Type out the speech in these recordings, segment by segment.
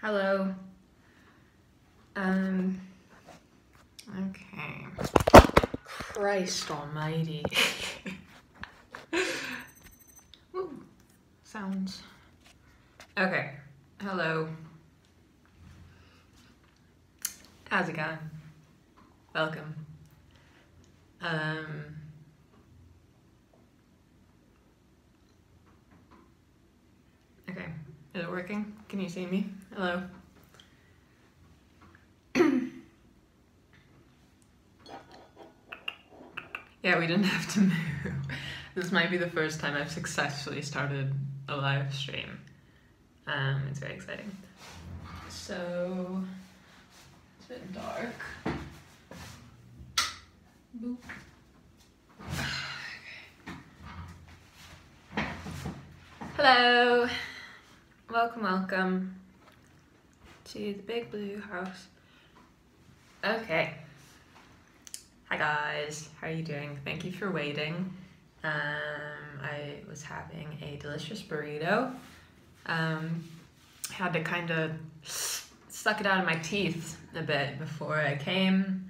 Hello. Okay. Christ almighty. Woo. Sounds. Okay. Hello. How's it going? Welcome. Okay. Is it working? Can you see me? Hello? Yeah, we didn't have to move. This might be the first time I've successfully started a live stream. It's very exciting. So, it's a bit dark. Boop. Okay. Hello! Welcome to the big blue house. Okay. Hi guys, how are you doing? Thank you for waiting. I was having a delicious burrito. Had to kind of suck it out of my teeth a bit before I came.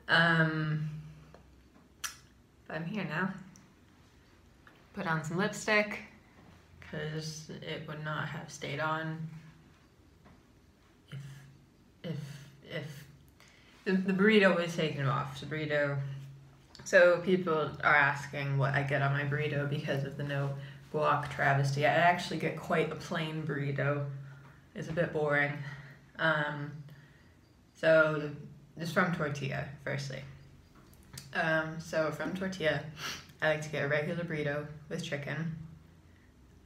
But I'm here now. Put on some lipstick, because it would not have stayed on if the burrito was taken off. The burrito. So people are asking what I get on my burrito because of the no guac travesty. I actually get quite a plain burrito. It's a bit boring. So it's from tortilla, firstly. So from tortilla, I like to get a regular burrito with chicken.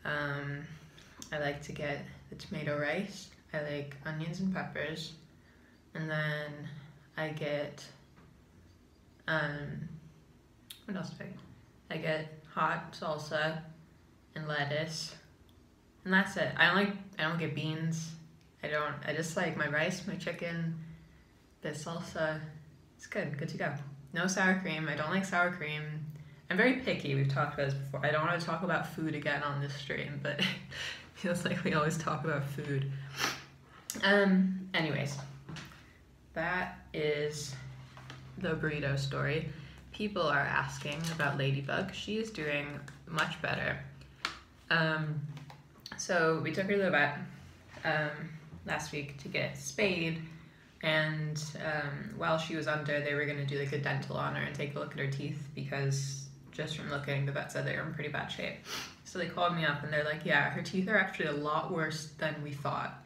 I like to get the tomato rice. I like onions and peppers. And then I get, what else do I get? I get hot salsa and lettuce. And that's it. I don't get beans. I just like my rice, my chicken, the salsa. It's good to go. No sour cream. I don't like sour cream. I'm very picky. We've talked about this before. I don't want to talk about food again on this stream, but it feels like we always talk about food. Anyways, that is the burrito story. People are asking about Ladybug. She is doing much better. So we took her to the vet last week to get spayed, and while she was under, they were going to do like a dental on her and take a look at her teeth, because just from looking, the vet said they were in pretty bad shape. So they called me up and they're like, yeah, her teeth are actually a lot worse than we thought.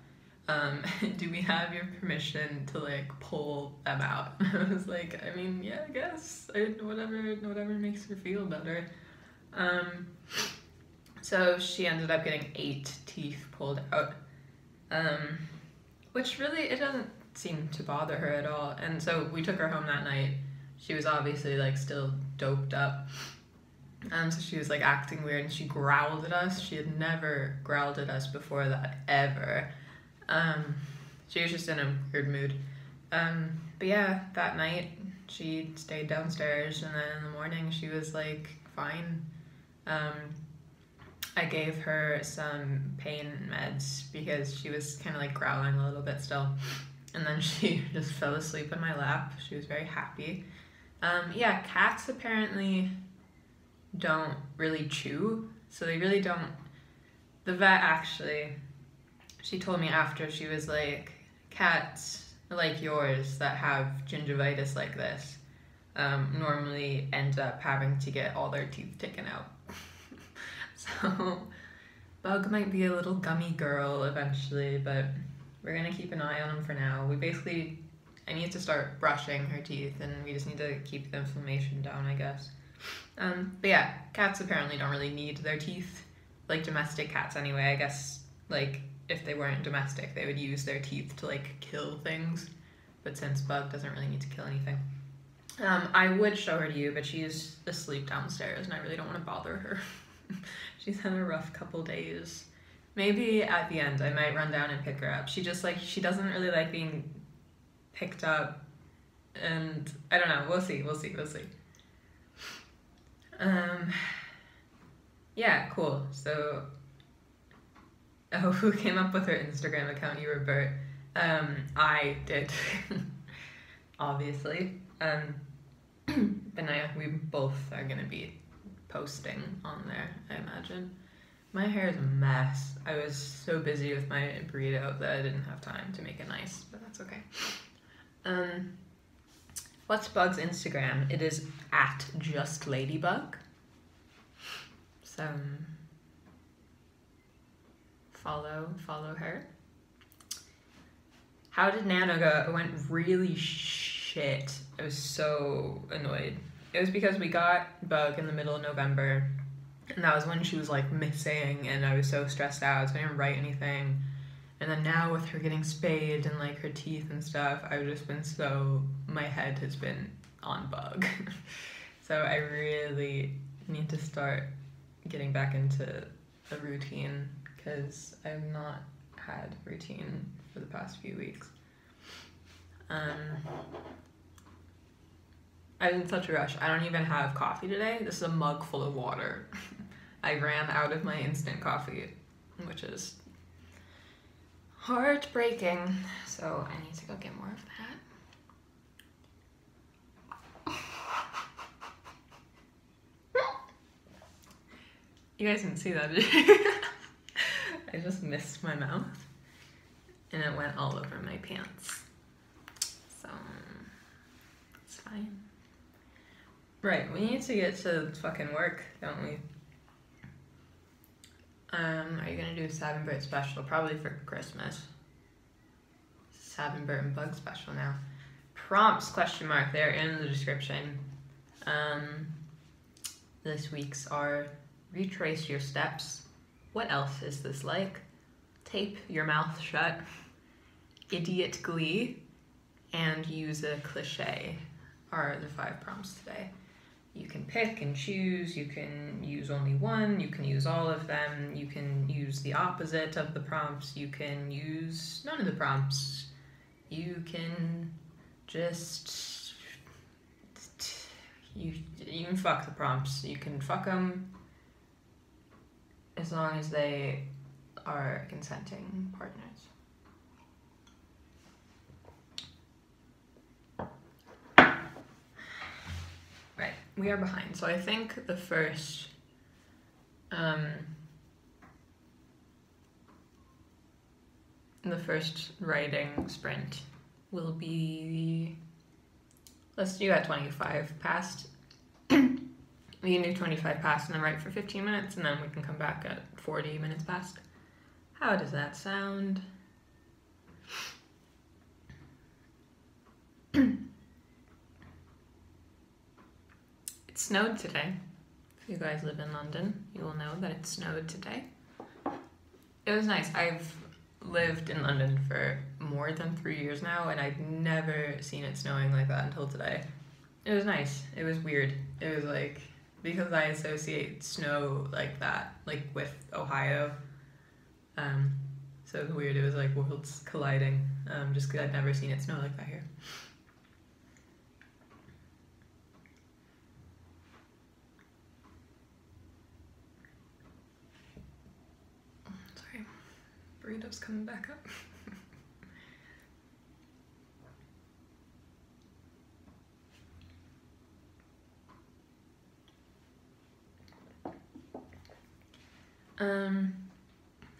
Do we have your permission to like pull them out? I was like, I mean, yeah, I guess. Whatever makes her feel better. So she ended up getting 8 teeth pulled out, which really, it doesn't seem to bother her at all. And so we took her home that night. She was obviously like still doped up. So she was like acting weird, and she growled at us. She had never growled at us before that, ever. She was just in a weird mood. But yeah, that night she stayed downstairs, and then in the morning she was like fine. I gave her some pain meds because she was kind of like growling a little bit still. And then she just fell asleep in my lap. She was very happy. Yeah, cats apparently don't really chew, so they really don't. The vet actually, she told me after, she was like, cats like yours that have gingivitis like this normally end up having to get all their teeth taken out. So Bug might be a little gummy girl eventually, but we're gonna keep an eye on him for now. I need to start brushing her teeth, and we just need to keep the inflammation down, I guess. But yeah, cats apparently don't really need their teeth, like domestic cats anyway. I guess like if they weren't domestic, they would use their teeth to like kill things, but since Bug doesn't really need to kill anything. I would show her to you, but she's asleep downstairs and I really don't want to bother her. She's had a rough couple days. Maybe at the end I might run down and pick her up. She doesn't really like being picked up, and I don't know, we'll see. Yeah, cool. So, oh, who came up with her Instagram account? You were Bert. I did, obviously. But now we both are gonna be posting on there, I imagine. My hair is a mess. I was so busy with my burrito that I didn't have time to make it nice, but that's okay. What's Bug's Instagram? It is at justladybug. So follow her. How did Nano go? It went really shit. I was so annoyed. It was because we got Bug in the middle of November, and that was when she was like missing, and I was so stressed out, so I didn't write anything. And then now with her getting spayed and like her teeth and stuff, I've just been my head has been on Bug. So I really need to start getting back into a routine, because I've not had routine for the past few weeks. I'm in such a rush. I don't even have coffee today. This is a mug full of water. I ran out of my instant coffee, which is heartbreaking. So I need to go get more of that. You guys didn't see that, did you? I just missed my mouth and it went all over my pants. So it's fine. Right, we need to get to fucking work, don't we? Are you gonna do a Sad and Bert special? Probably for Christmas. Sad and Bert and Bug special now. Prompts, question mark, they're in the description. This week's are retrace your steps. What else is this like? Tape your mouth shut. Idiot glee. And use a cliche are the 5 prompts today. You can pick and choose, you can use only one, you can use all of them, you can use the opposite of the prompts, you can use none of the prompts, you can just, you can fuck the prompts, you can fuck them as long as they are consenting partners. Right, we are behind. So I think the first writing sprint will be, let's do that 25 past. We can do 25 past and then write for 15 minutes, and then we can come back at 40 minutes past. How does that sound? It snowed today. If you guys live in London, you will know that it snowed today. It was nice. I've lived in London for more than 3 years now, and I've never seen it snowing like that until today. It was nice. It was weird. It was like, because I associate snow like that, like with Ohio. So it was weird. It was like worlds colliding, just because I'd never seen it snow like that here. Sorry, burrito's coming back up.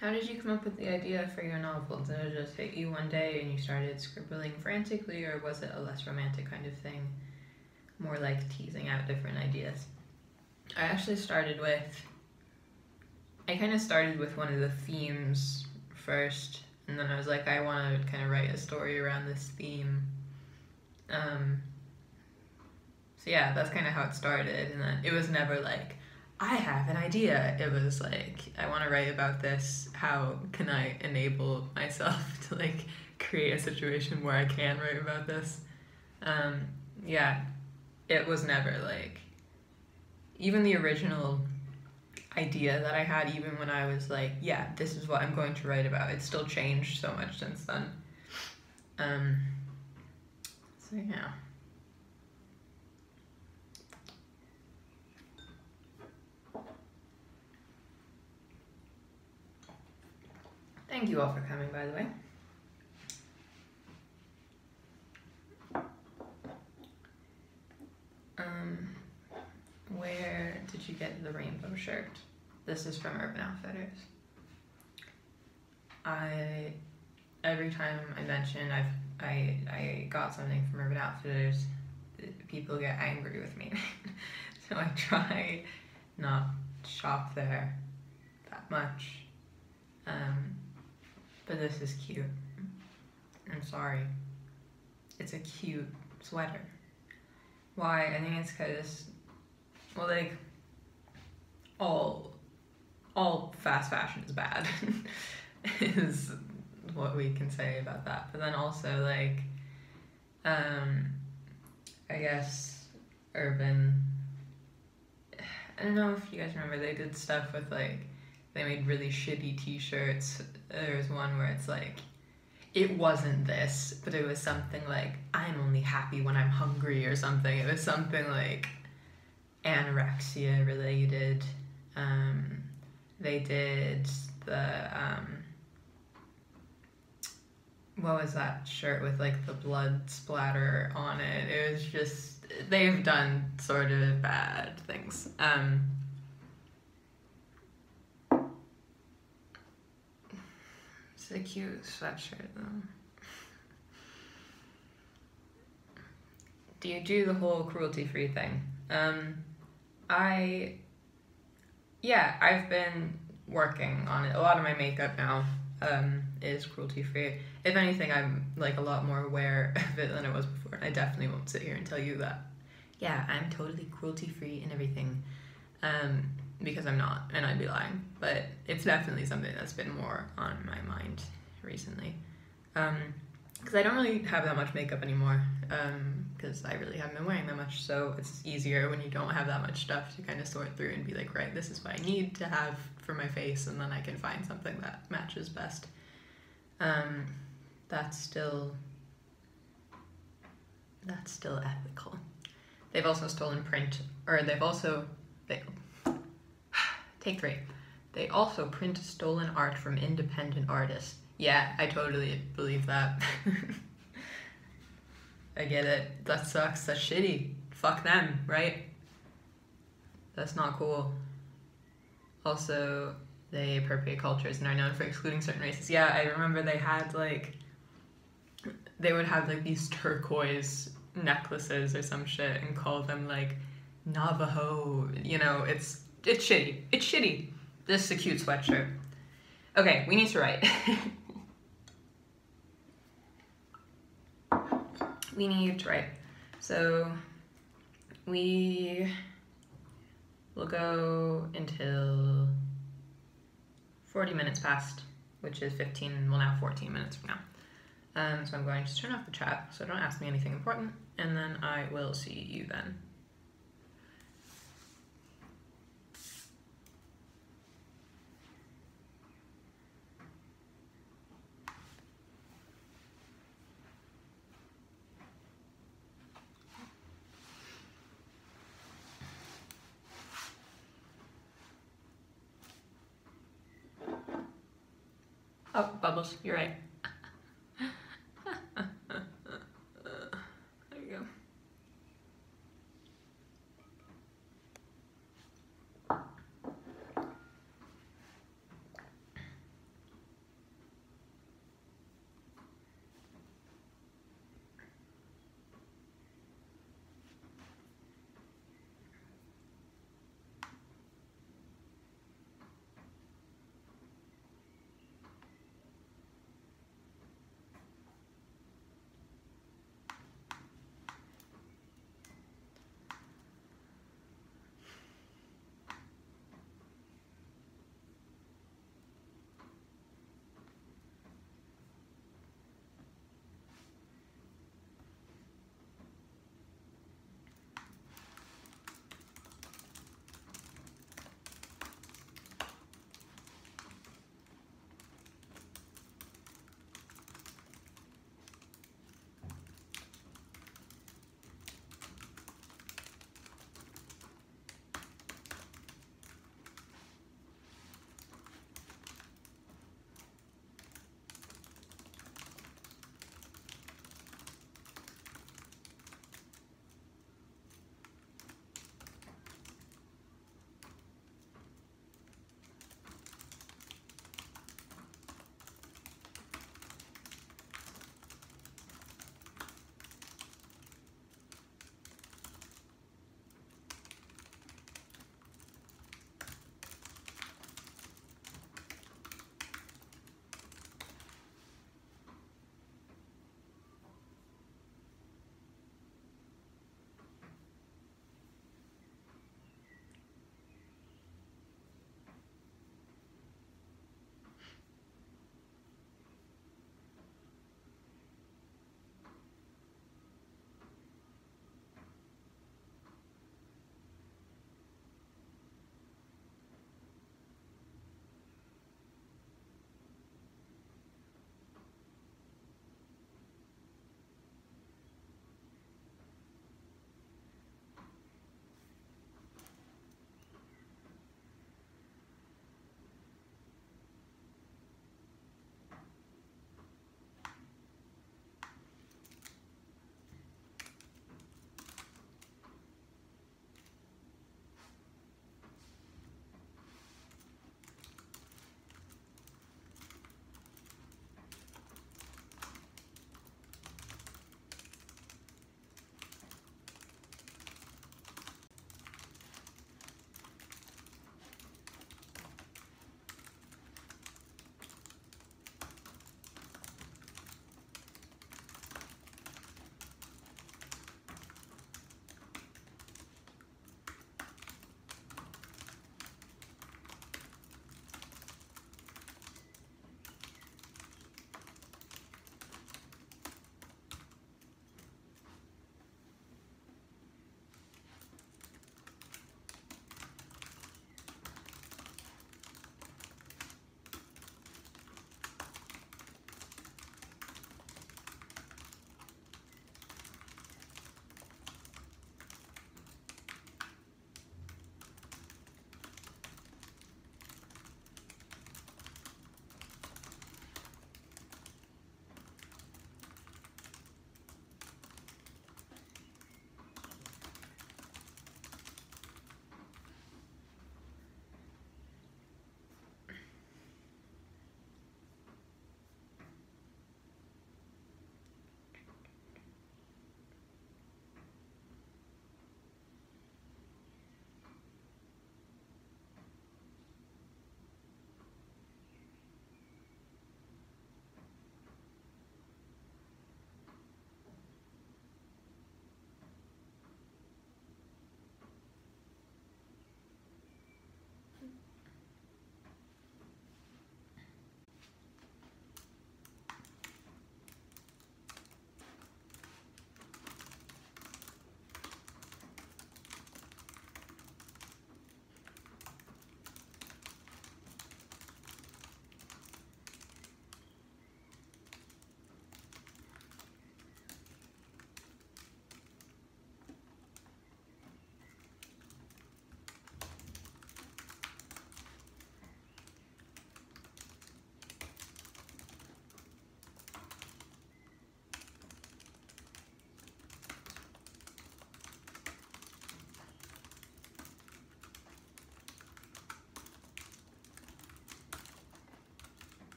How did you come up with the idea for your novel? Did it just hit you one day and you started scribbling frantically, or was it a less romantic kind of thing? More like teasing out different ideas? I actually started with, one of the themes first, and then I was like, I want to kind of write a story around this theme. So yeah, that's kind of how it started, and then it was never like, I have an idea. It was like, I want to write about this. How can I enable myself to like create a situation where I can write about this? Yeah, it was never like, even the original idea that I had, even when I was like, yeah, this is what I'm going to write about, it's still changed so much since then. So yeah. Thank you all for coming, by the way. Where did you get the rainbow shirt? This is from Urban Outfitters. Every time I mention I got something from Urban Outfitters, people get angry with me. So I try not to shop there that much. But this is cute. I'm sorry. It's a cute sweater. Why? I think it's because, well, like, all fast fashion is bad, is what we can say about that. But then also, like, I guess Urban, I don't know if you guys remember, they did stuff with, like, they made really shitty t-shirts. There was one where it's like, it wasn't this, but it was something like, I'm only happy when I'm hungry or something. It was something like anorexia related. They did the, what was that shirt with like the blood splatter on it? It was just, they've done sort of bad things. It's a cute sweatshirt though. Do you do the whole cruelty-free thing? I've been working on it. A lot of my makeup now is cruelty-free. If anything, I'm like a lot more aware of it than I was before. I definitely won't sit here and tell you that, yeah, I'm totally cruelty-free and everything, because I'm not, and I'd be lying. But it's definitely something that's been more on my mind recently. Because I don't really have that much makeup anymore, because I really haven't been wearing that much, so it's easier when you don't have that much stuff to kind of sort through and be like, right, this is what I need to have for my face, and then I can find something that matches best. That's still ethical. They've also stolen print, or take 3. They also print stolen art from independent artists. Yeah, I totally believe that. I get it. That sucks. That's shitty. Fuck them, right? That's not cool. Also, they appropriate cultures and are known for excluding certain races. Yeah, I remember they would have like these turquoise necklaces or some shit and call them like Navajo. You know, it's shitty. It's shitty. This is a cute sweatshirt. Okay, we need to write. We need to write. So we will go until 40 minutes past, which is 14 minutes from now. So I'm going to turn off the chat, so don't ask me anything important, and then I will see you then. Oh, Bubbles, you're right. There you go.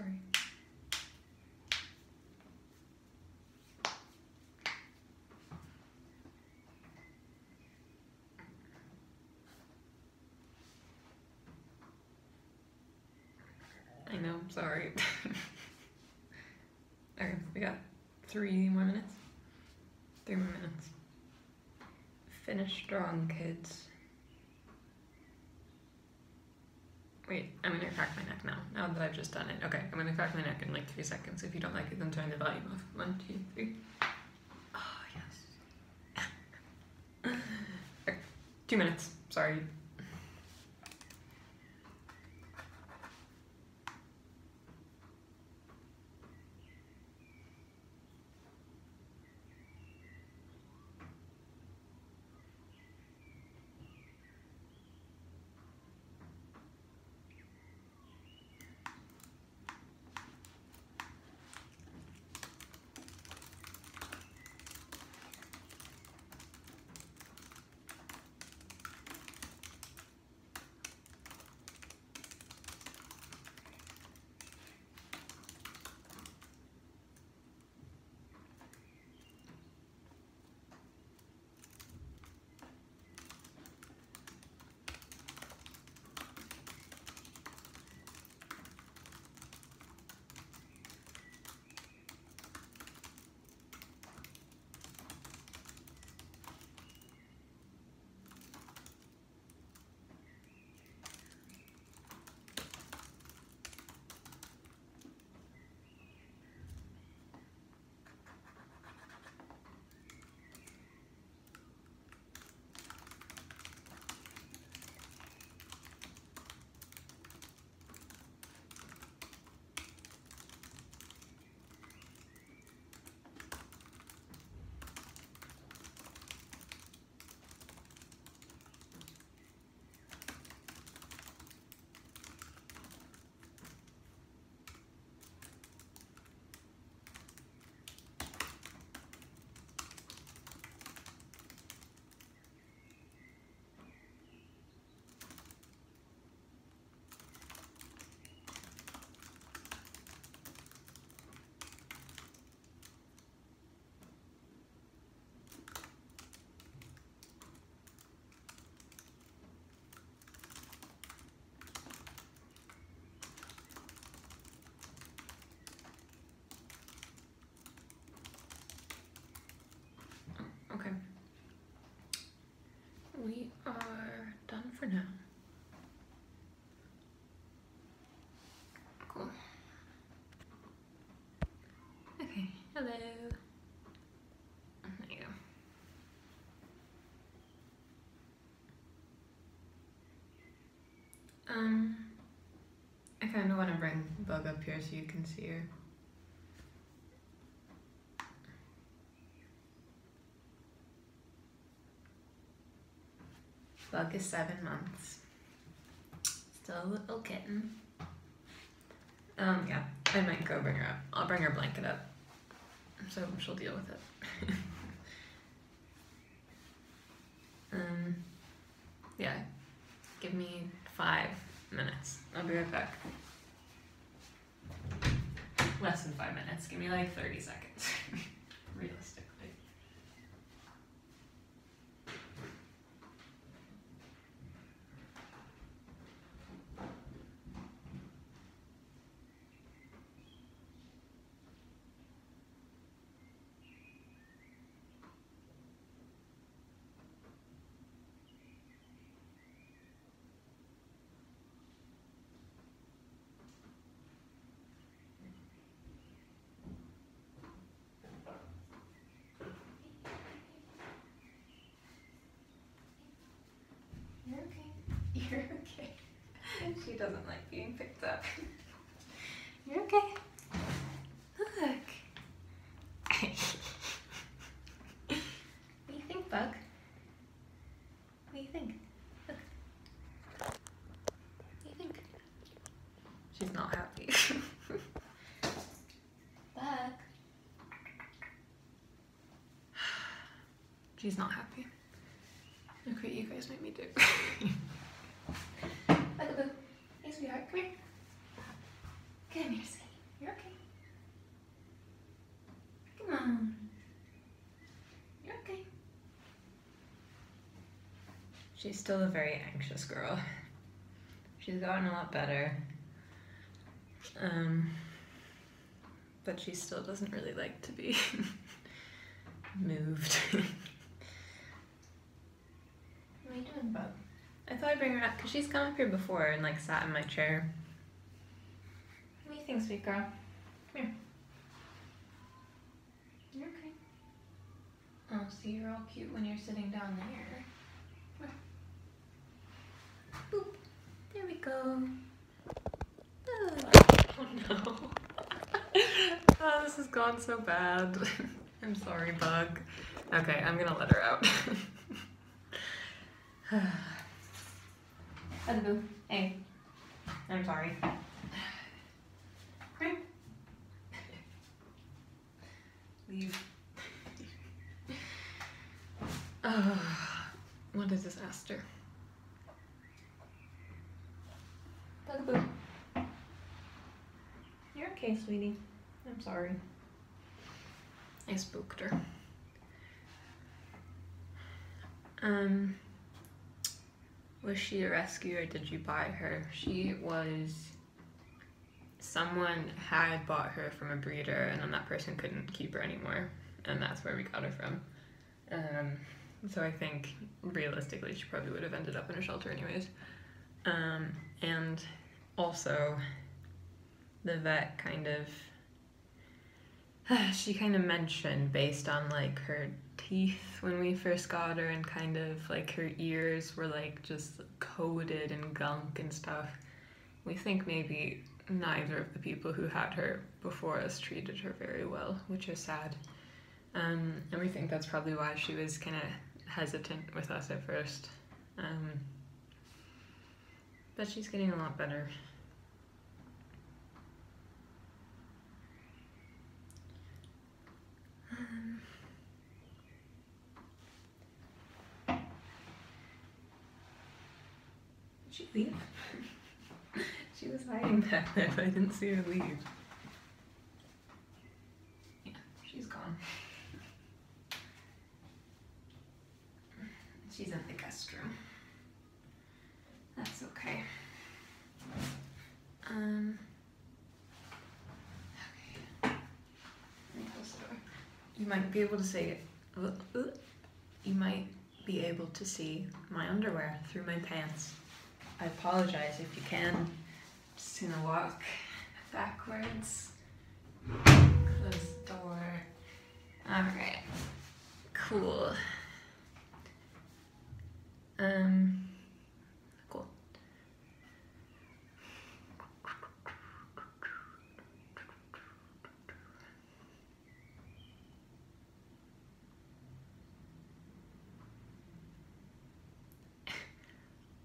Sorry. I know, I'm sorry. Okay, we got 3 more minutes. 3 more minutes. Finish strong, kids. Wait, I'm gonna crack my neck now that I've just done it. Okay, I'm gonna crack my neck in like 3 seconds. If you don't like it, then turn the volume off. 1, 2, 3. Oh, yes. Okay, 2 minutes, sorry. Okay. We are done for now. Cool. Okay, hello. There you go. I kind of want to bring Bug up here so you can see her. Bug is 7 months. Still a little kitten. Yeah, I might go bring her up. I'll bring her blanket up so she'll deal with it. Yeah, give me 5 minutes. I'll be right back. Less than 5 minutes. Give me like 30 seconds, realistically. You're okay. She doesn't like being picked up. You're okay. Look. What do you think, Bug? What do you think? Look. What do you think? She's not happy. Bug. She's not happy. Look what you guys made me do. Bugaboo. Hey, sweetheart, come here. Come here, sweetie. She's still a very anxious girl. She's gotten a lot better. But she still doesn't really like to be moved. What are you doing, Bub? I thought I'd bring her up because she's come up here before and like sat in my chair. What do you think, sweet girl? Come here. You're okay. Oh, see, you're all cute when you're sitting down there. Boop. There we go. Oh, oh no. Oh, this has gone so bad. I'm sorry, Bug. Okay, I'm gonna let her out. Bugaboo. Hey. I'm sorry. Leave. What a disaster. Bugaboo. You're okay, sweetie. I'm sorry. I spooked her. Was she a rescue or did you buy her? She was... Someone had bought her from a breeder and then that person couldn't keep her anymore. And that's where we got her from. So I think realistically she probably would have ended up in a shelter anyways. And also the vet kind of... she kind of mentioned based on like her teeth when we first got her and kind of like her ears were like just coated in gunk and stuff. We think maybe neither of the people who had her before us treated her very well, which is sad. And we think that's probably why she was kind of hesitant with us at first. But she's getting a lot better. Did she leave? She was hiding back there, but I didn't see her leave. Yeah, she's gone. She's in the guest room. That's okay. Okay. Let me close the door. You might be able to see it. You might be able to see my underwear through my pants. I apologize if you can. Just gonna walk backwards. Close the door. Alright. Cool. Cool.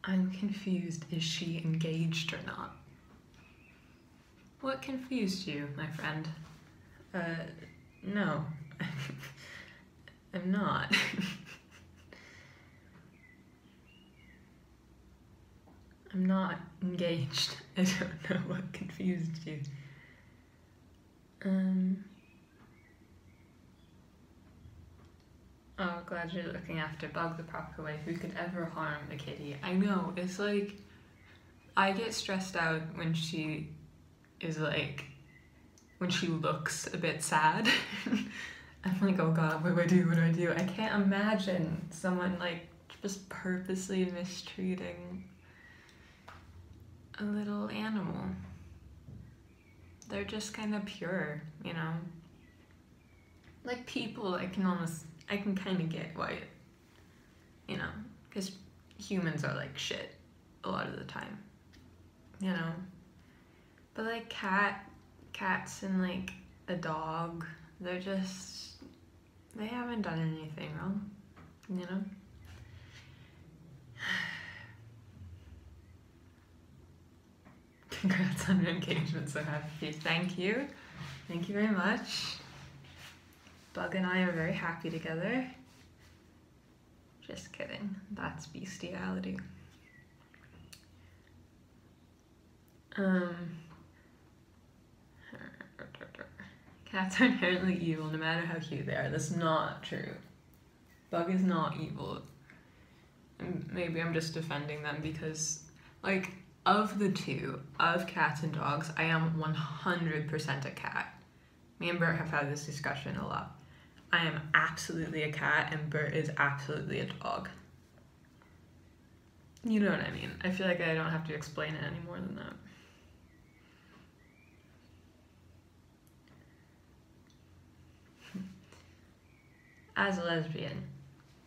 I'm confused. Is she engaged or not? What confused you, my friend? No. I'm not. I'm not engaged. I don't know what confused you. Oh, glad you're looking after Bug the proper way. Who could ever harm a kitty? I know, it's like, I get stressed out when she is like, when she looks a bit sad. I'm like, oh god, what do I do, what do I do? I can't imagine someone like just purposely mistreating a little animal. They're just kind of pure, you know? Like people, I can kind of get why, you know, because humans are like shit a lot of the time, you know? But like cats and like a dog, they're just, they haven't done anything wrong, you know? Congrats on your engagement, so happy. Thank you. Thank you very much. Bug and I are very happy together. Just kidding. That's bestiality. Cats are inherently evil no matter how cute they are. That's not true. Bug is not evil. And maybe I'm just defending them because, like, of the two, of cats and dogs, I am 100% a cat. Me and Bert have had this discussion a lot. I am absolutely a cat and Bert is absolutely a dog. You know what I mean? I feel like I don't have to explain it any more than that. As a lesbian,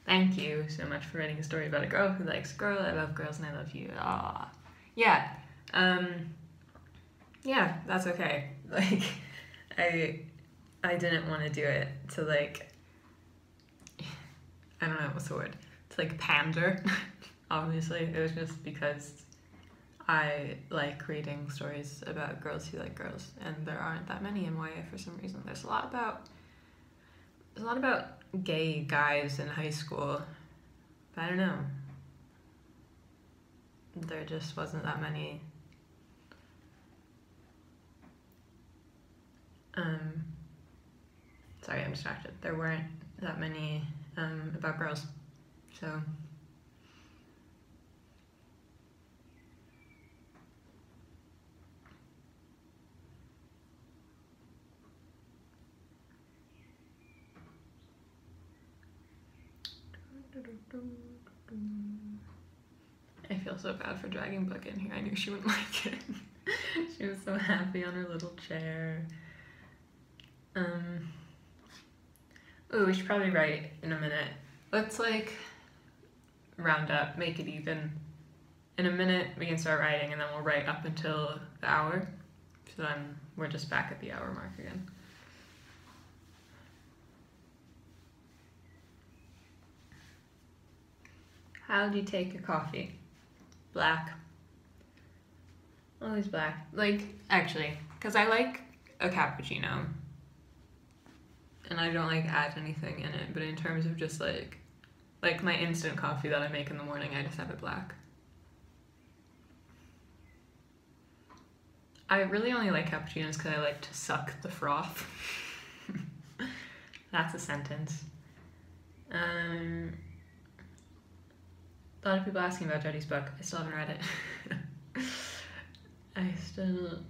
thank you so much for writing a story about a girl who likes a girl. I love girls and I love you. Ah, yeah. Yeah, that's okay. Like, I didn't want to do it to, like, I don't know what's the word, to, like, pander. Obviously, it was just because I like reading stories about girls who like girls, and there aren't that many in YA for some reason. There's a lot about gay guys in high school, but I don't know. There just wasn't that many. Sorry, I'm distracted. There weren't that many about girls, so. I feel so bad for dragging Book in here. I knew she wouldn't like it. She was so happy on her little chair. Ooh, we should probably write in a minute. Let's, like, round up, make it even. In a minute we can start writing and then we'll write up until the hour. So then we're just back at the hour mark again. How do you take a coffee? Black. Always black. Like, actually, because I like a cappuccino. And I don't, like, add anything in it. But in terms of just, like my instant coffee that I make in the morning, I just have it black. I really only like cappuccinos because I like to suck the froth. That's a sentence. A lot of people asking about Jodie's book. I still haven't read it. I still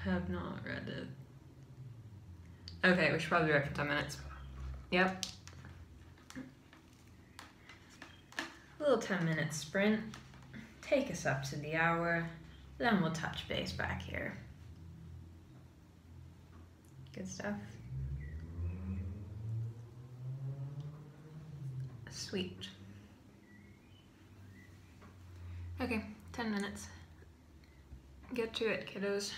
have not read it. Okay, we should probably write for 10 minutes. Yep. A little 10-minute sprint. Take us up to the hour. Then we'll touch base back here. Good stuff. Sweet. Okay, 10 minutes. Get to it, kiddos.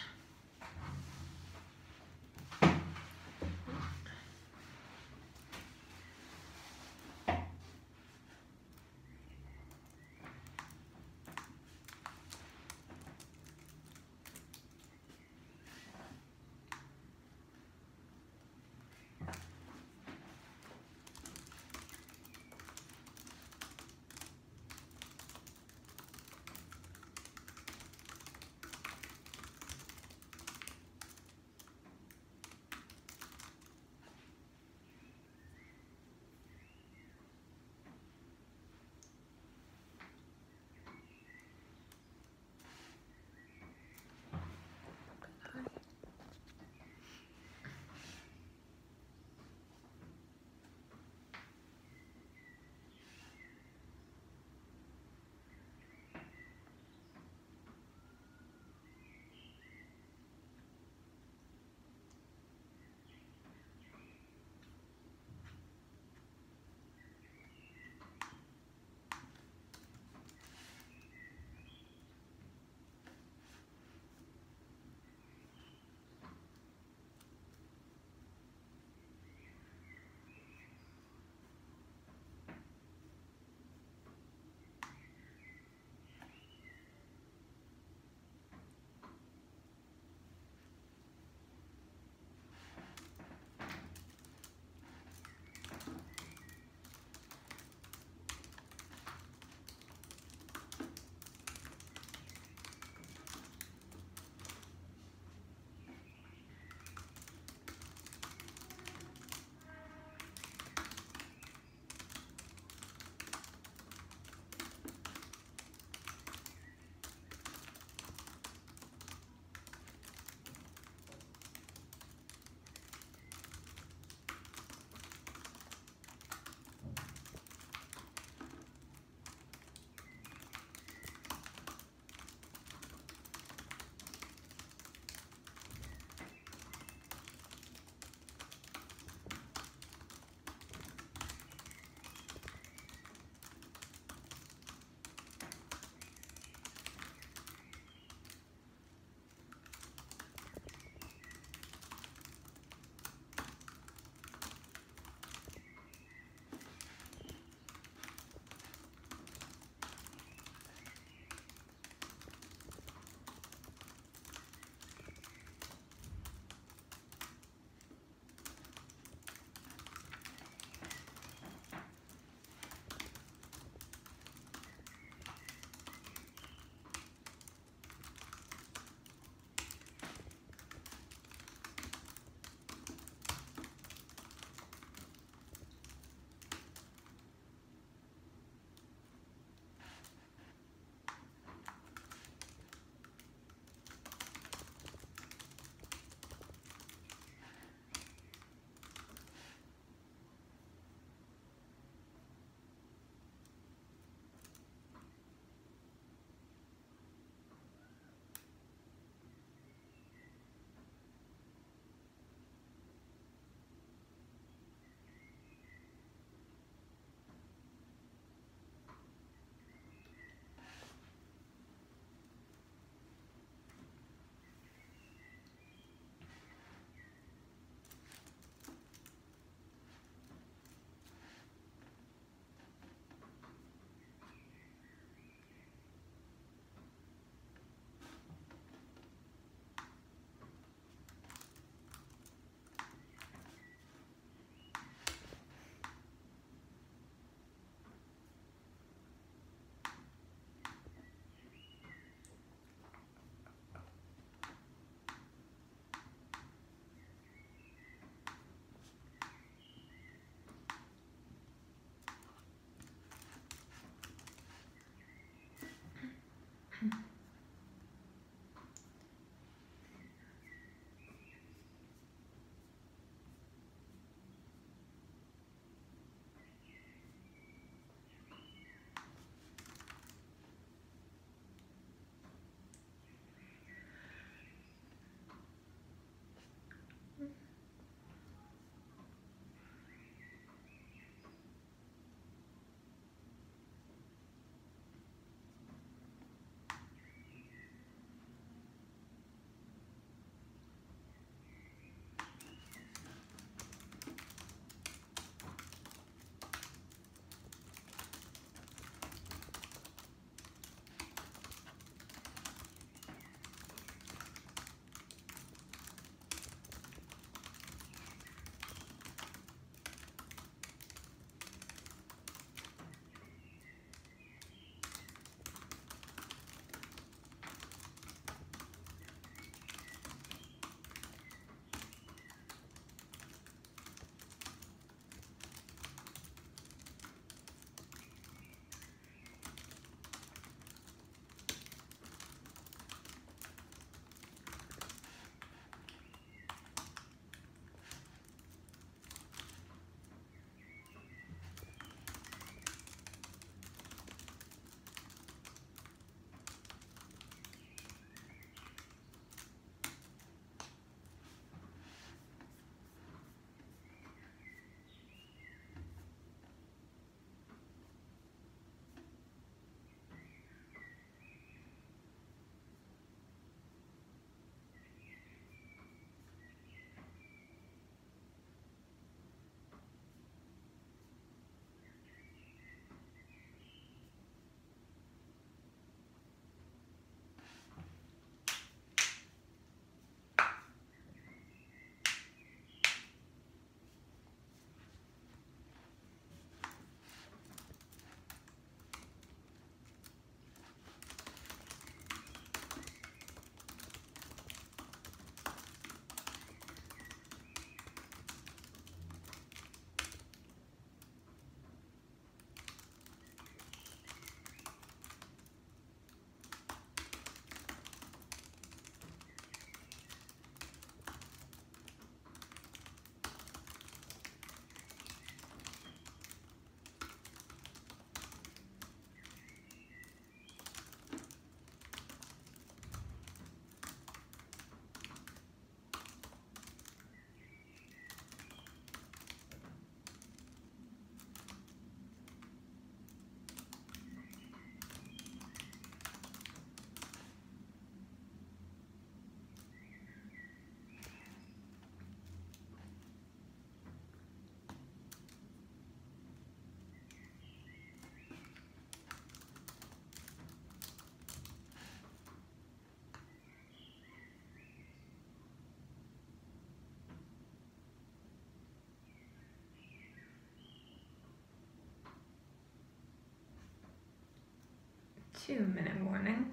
2-minute warning.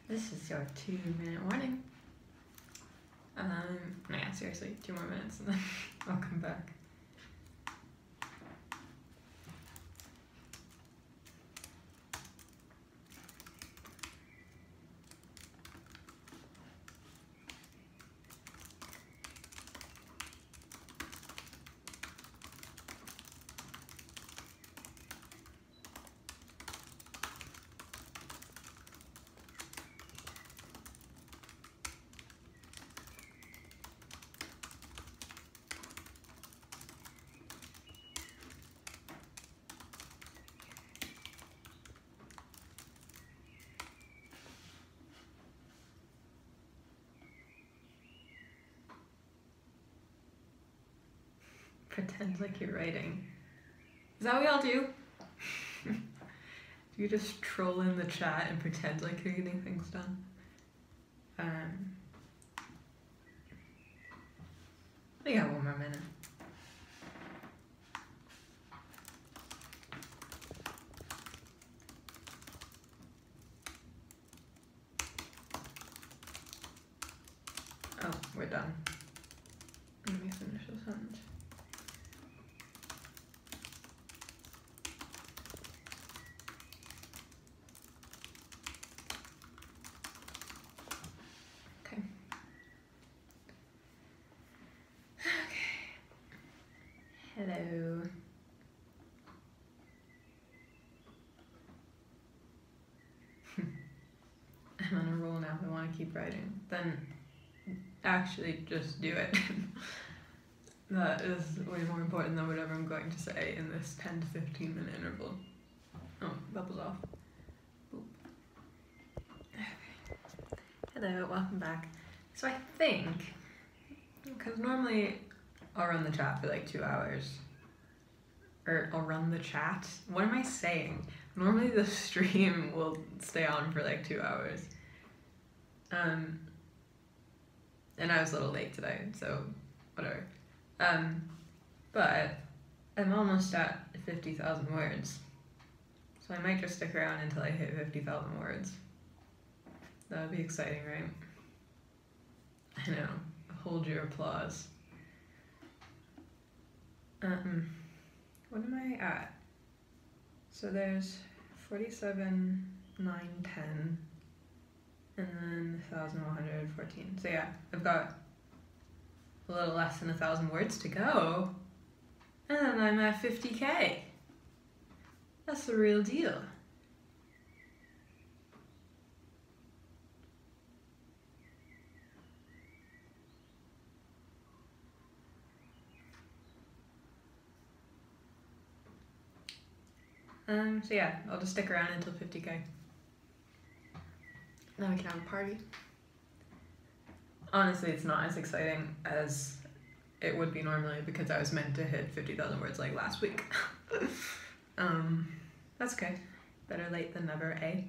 This is your 2-minute warning. Yeah, seriously, 2 more minutes and then I'll come back. Pretend like you're writing. Is that what y'all do? Do you just troll in the chat and pretend like you're getting things done? We got 1 more minute. Oh, we're done. Let me finish this sentence. Hello. I'm on a roll now. I want to keep writing. Then actually just do it. That is way more important than whatever I'm going to say in this 10 to 15 minute interval. Oh, bubbles off. Boop. Okay. Hello, welcome back. So I think, because normally I'll run the chat for like 2 hours. Or I'll run the chat. What am I saying? Normally the stream will stay on for like 2 hours. And I was a little late today, so whatever. But I'm almost at 50,000 words. So I might just stick around until I hit 50,000 words. That would be exciting, right? I know. Hold your applause. What am I at? So there's 47, 9, 10, and then 1,114. So yeah, I've got a little less than 1,000 words to go, and then I'm at 50K. That's the real deal. So yeah, I'll just stick around until 50K. Then we can have a party. Honestly, it's not as exciting as it would be normally because I was meant to hit 50,000 words like last week. That's okay. Better late than never, eh?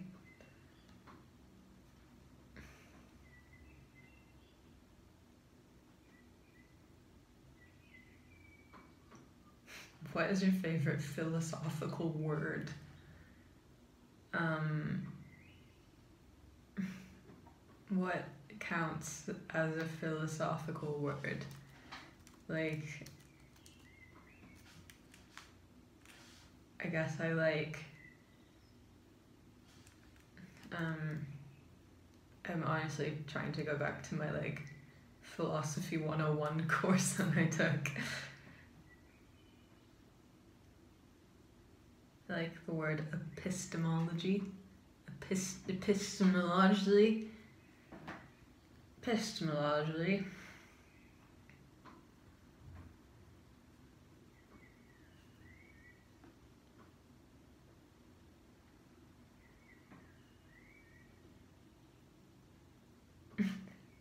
What is your favorite philosophical word? What counts as a philosophical word? Like, I guess I like, I'm honestly trying to go back to my like philosophy 101 course that I took. I like the word epistemology. Epistemologically.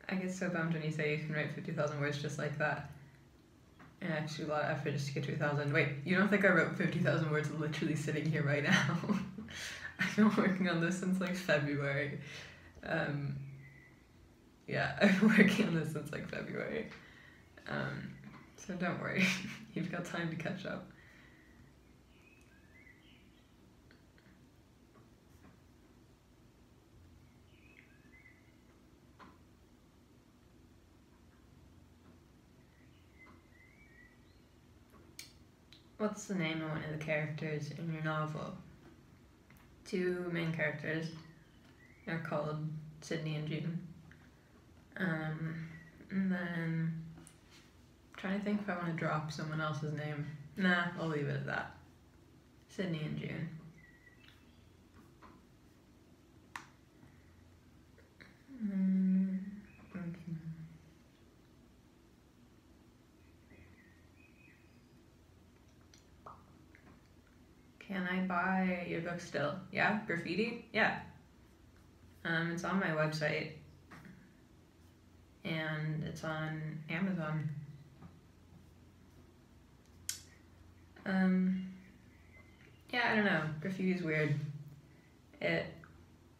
I get so bummed when you say you can write 50,000 words just like that. And actually a lot of effort just to get to 1,000. Wait, you don't think I wrote 50,000 words literally sitting here right now? I've been working on this since like February. Yeah, I've been working on this since like February. So don't worry, you've got time to catch up. what's the name of one of the characters in your novel? Two main characters are called Sydney and June. And then I'm trying to think if I want to drop someone else's name. Nah, I'll leave it at that. Sydney and June. Okay. Can I buy your book still? Yeah? Graffiti? Yeah. It's on my website. And it's on Amazon. Yeah, I don't know. Graffiti's weird.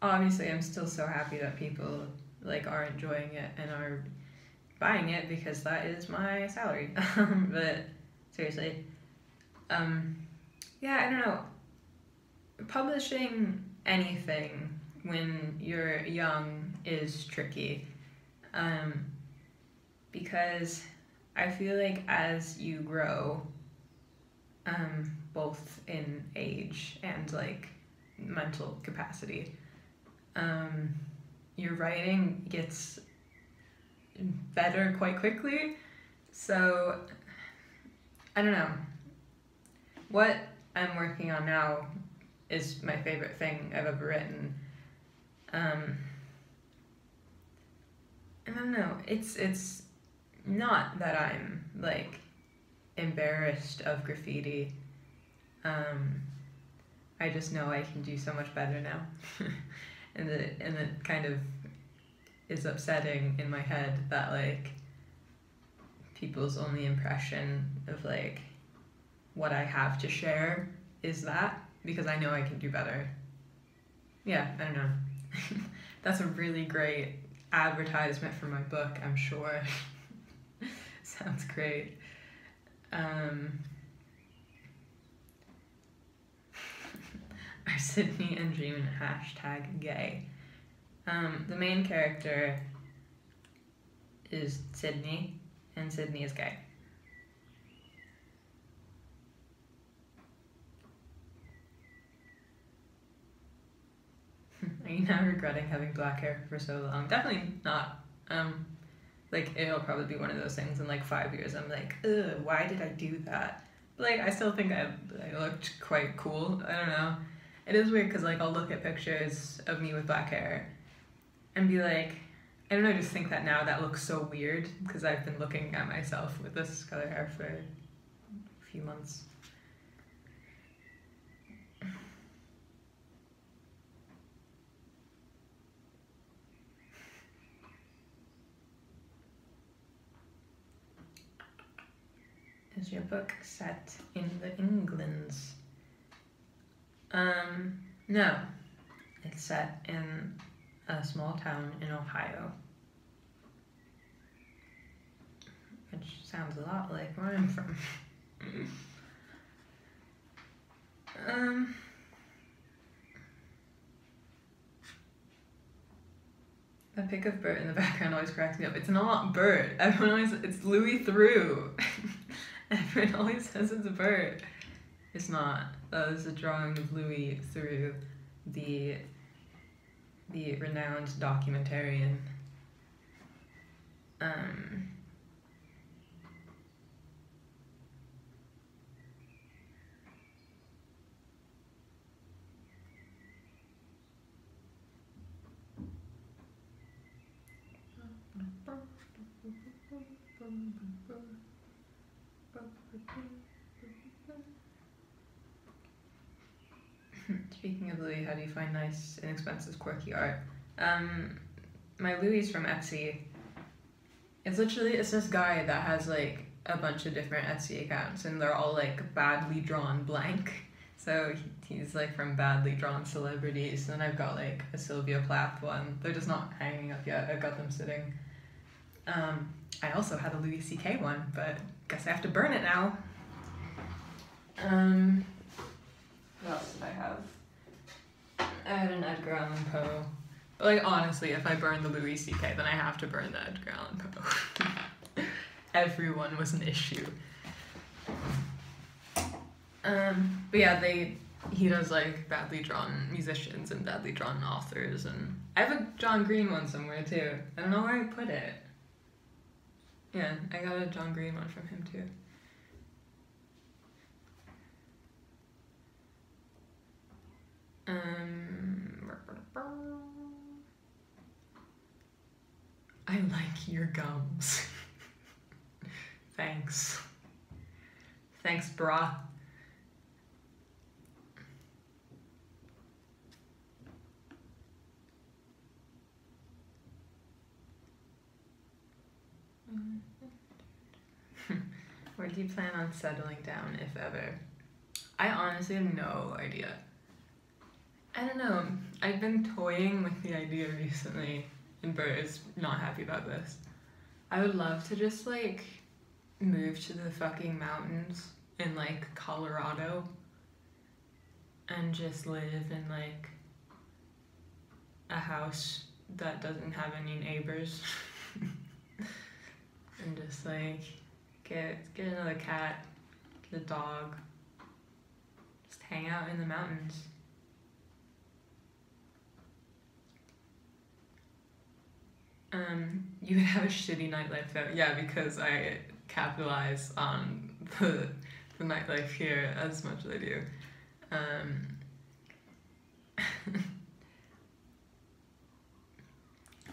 Obviously, I'm still so happy that people like are enjoying it and are buying it because that is my salary. But seriously, yeah, I don't know. Publishing anything when you're young is tricky, because I feel like as you grow, both in age and like mental capacity, your writing gets better quite quickly. So I don't know. What I'm working on now is my favorite thing I've ever written. And I don't know, it's not that I'm like embarrassed of graffiti. I just know I can do so much better now. and it kind of is upsetting in my head that like people's only impression of like what I have to share is that, because I know I can do better. Yeah, I don't know. That's a really great advertisement for my book, I'm sure. Sounds great. Are Sydney and June #gay? The main character is Sydney, and Sydney is gay. Are you now regretting having black hair for so long? Definitely not. Like, it'll probably be one of those things in like 5 years. I'm like, ugh, why did I do that? But like, I still think I looked quite cool. I don't know. It is weird because like I'll look at pictures of me with black hair and be like, I don't know, just think that now that looks so weird because I've been looking at myself with this color hair for a few months. Is your book set in the Englands? No. It's set in a small town in Ohio. Which sounds a lot like where I'm from. The pic of Bert in the background always cracks me up. It's not Bert. It's Louis Theroux. Everyone always says it's Bert. It's not. That is a drawing of Louis Theroux, the renowned documentarian. Speaking of Louis, how do you find nice, inexpensive, quirky art? My Louis from Etsy. It's this guy that has like a bunch of different Etsy accounts and they're all like badly drawn blank. So he's like from badly drawn celebrities. And then I've got like a Sylvia Plath one. They're just not hanging up yet. I've got them sitting. I also had a Louis CK one, but guess I have to burn it now. What else did I have? I had an Edgar Allan Poe. But like honestly, if I burn the Louis CK, then I have to burn the Edgar Allan Poe. Everyone was an issue. But yeah, he does like badly drawn musicians and badly drawn authors, and I have a John Green one somewhere too. I don't know where I put it. Yeah, I got a John Green one from him too. I like your gums. Thanks. Thanks, brah. Where do you plan on settling down, if ever? I honestly have no idea. I don't know. I've been toying with the idea recently, and Bert is not happy about this. I would love to just like move to the fucking mountains in like Colorado and just live in like a house that doesn't have any neighbors and just like get another cat, get a dog, just hang out in the mountains. You would have a shitty nightlife though. Yeah, because I capitalize on the nightlife here as much as I do.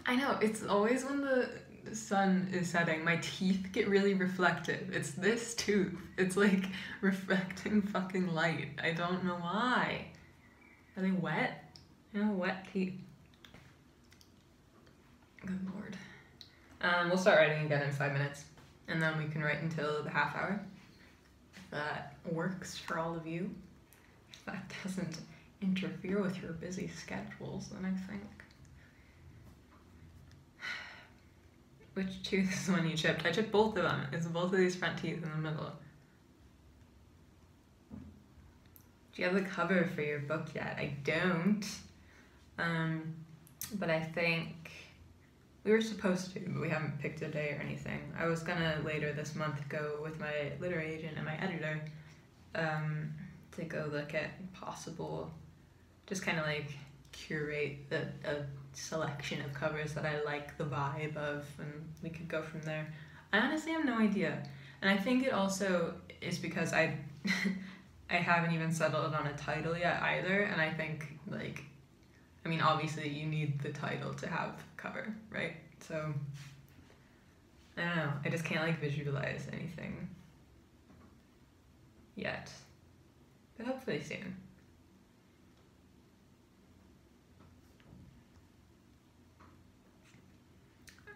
I know, it's always when the sun is setting, my teeth get really reflective. It's this tooth. It's like reflecting fucking light. I don't know why. Are they wet? You know, wet teeth. Good lord. We'll start writing again in 5 minutes, and then we can write until the half hour. If that works for all of you. If that doesn't interfere with your busy schedules, then I think. Which tooth is the one you chipped? I chipped both of them. It's both of these front teeth in the middle. Do you have the cover for your book yet? I don't. But I think we were supposed to, but we haven't picked a day or anything. I was gonna later this month go with my literary agent and my editor to go look at possible, just kind of like curate a selection of covers that I like the vibe of, and we could go from there. I honestly have no idea. And I think it also is because I haven't even settled on a title yet either, and I think like, I mean, obviously you need the title to have cover, right? So, I don't know, I just can't like visualize anything yet, but hopefully soon.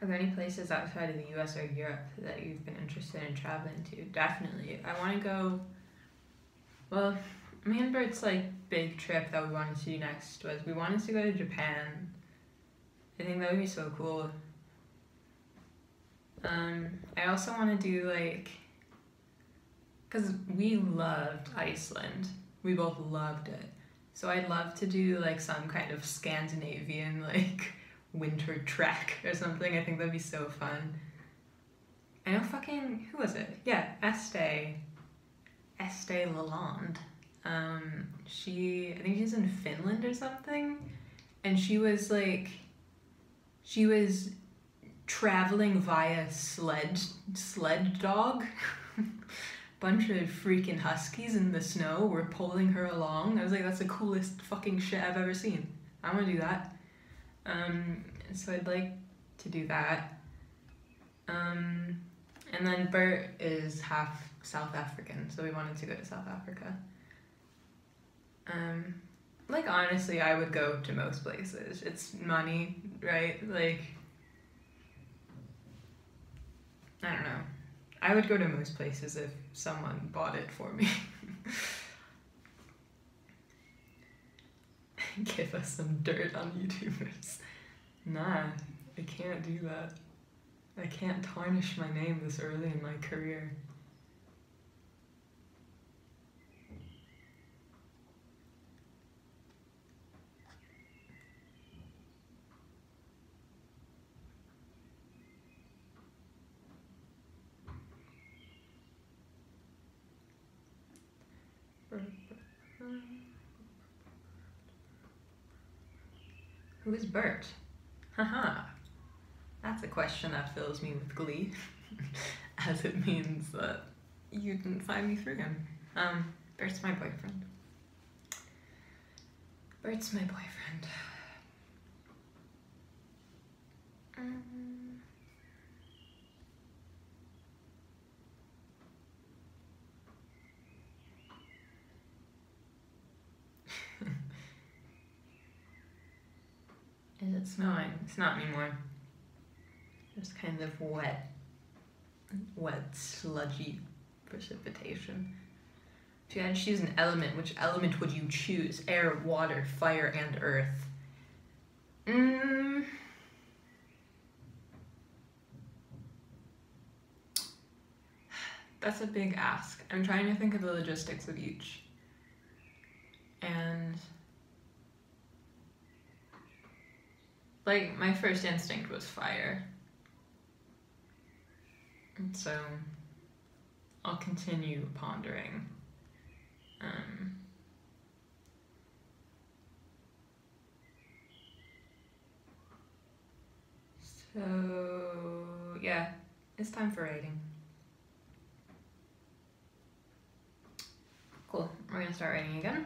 Are there any places outside of the US or Europe that you've been interested in traveling to? Definitely. I want to go, well, me and Bert's like big trip that we wanted to do next was we wanted to go to Japan. I think that would be so cool. I also want to do like, because we loved Iceland. We both loved it. So I'd love to do like some kind of Scandinavian like winter trek or something. I think that'd be so fun. I know fucking, who was it? Yeah, Estee Lalonde. I think she's in Finland or something, and she was traveling via sled dog. Bunch of freaking huskies in the snow were pulling her along. I was like, that's the coolest fucking shit I've ever seen. I want to do that. So I'd like to do that. And then Bert is half South African, so we wanted to go to South Africa. Like honestly, I would go to most places. It's money, right? Like, I don't know. I would go to most places if someone bought it for me. Give us some dirt on YouTubers. Nah, I can't do that. I can't tarnish my name this early in my career. Who is Bert? Haha. That's a question that fills me with glee, as it means that you didn't find me through him. Bert's my boyfriend. Bert's my boyfriend. Is it snowing? It's not anymore. Just kind of wet, sludgy precipitation. If you had to choose an element, which element would you choose? Air, water, fire, and earth. That's a big ask. I'm trying to think of the logistics of each. And like, my first instinct was fire. And so I'll continue pondering. So yeah, it's time for writing. Cool, we're gonna start writing again.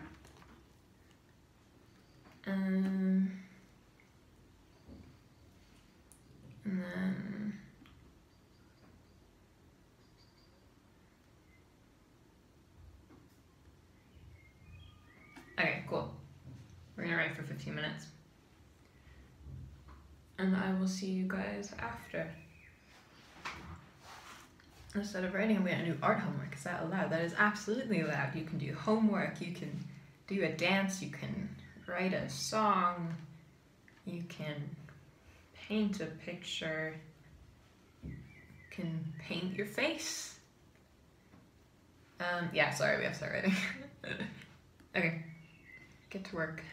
And then okay, cool. We're gonna write for 15 minutes. And I will see you guys after. Instead of writing, I'm gonna do art homework. Is that allowed? That is absolutely allowed. You can do homework, you can do a dance, you can write a song, you can paint a picture, you can paint your face. Yeah, sorry, we have to start writing. Okay, get to work.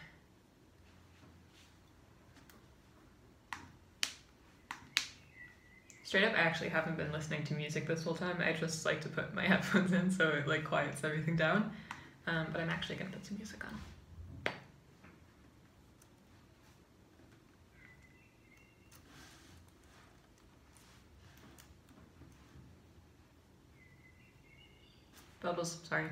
Straight up, I actually haven't been listening to music this whole time. I just like to put my headphones in so it like quiets everything down. But I'm actually gonna put some music on. Bubbles, sorry.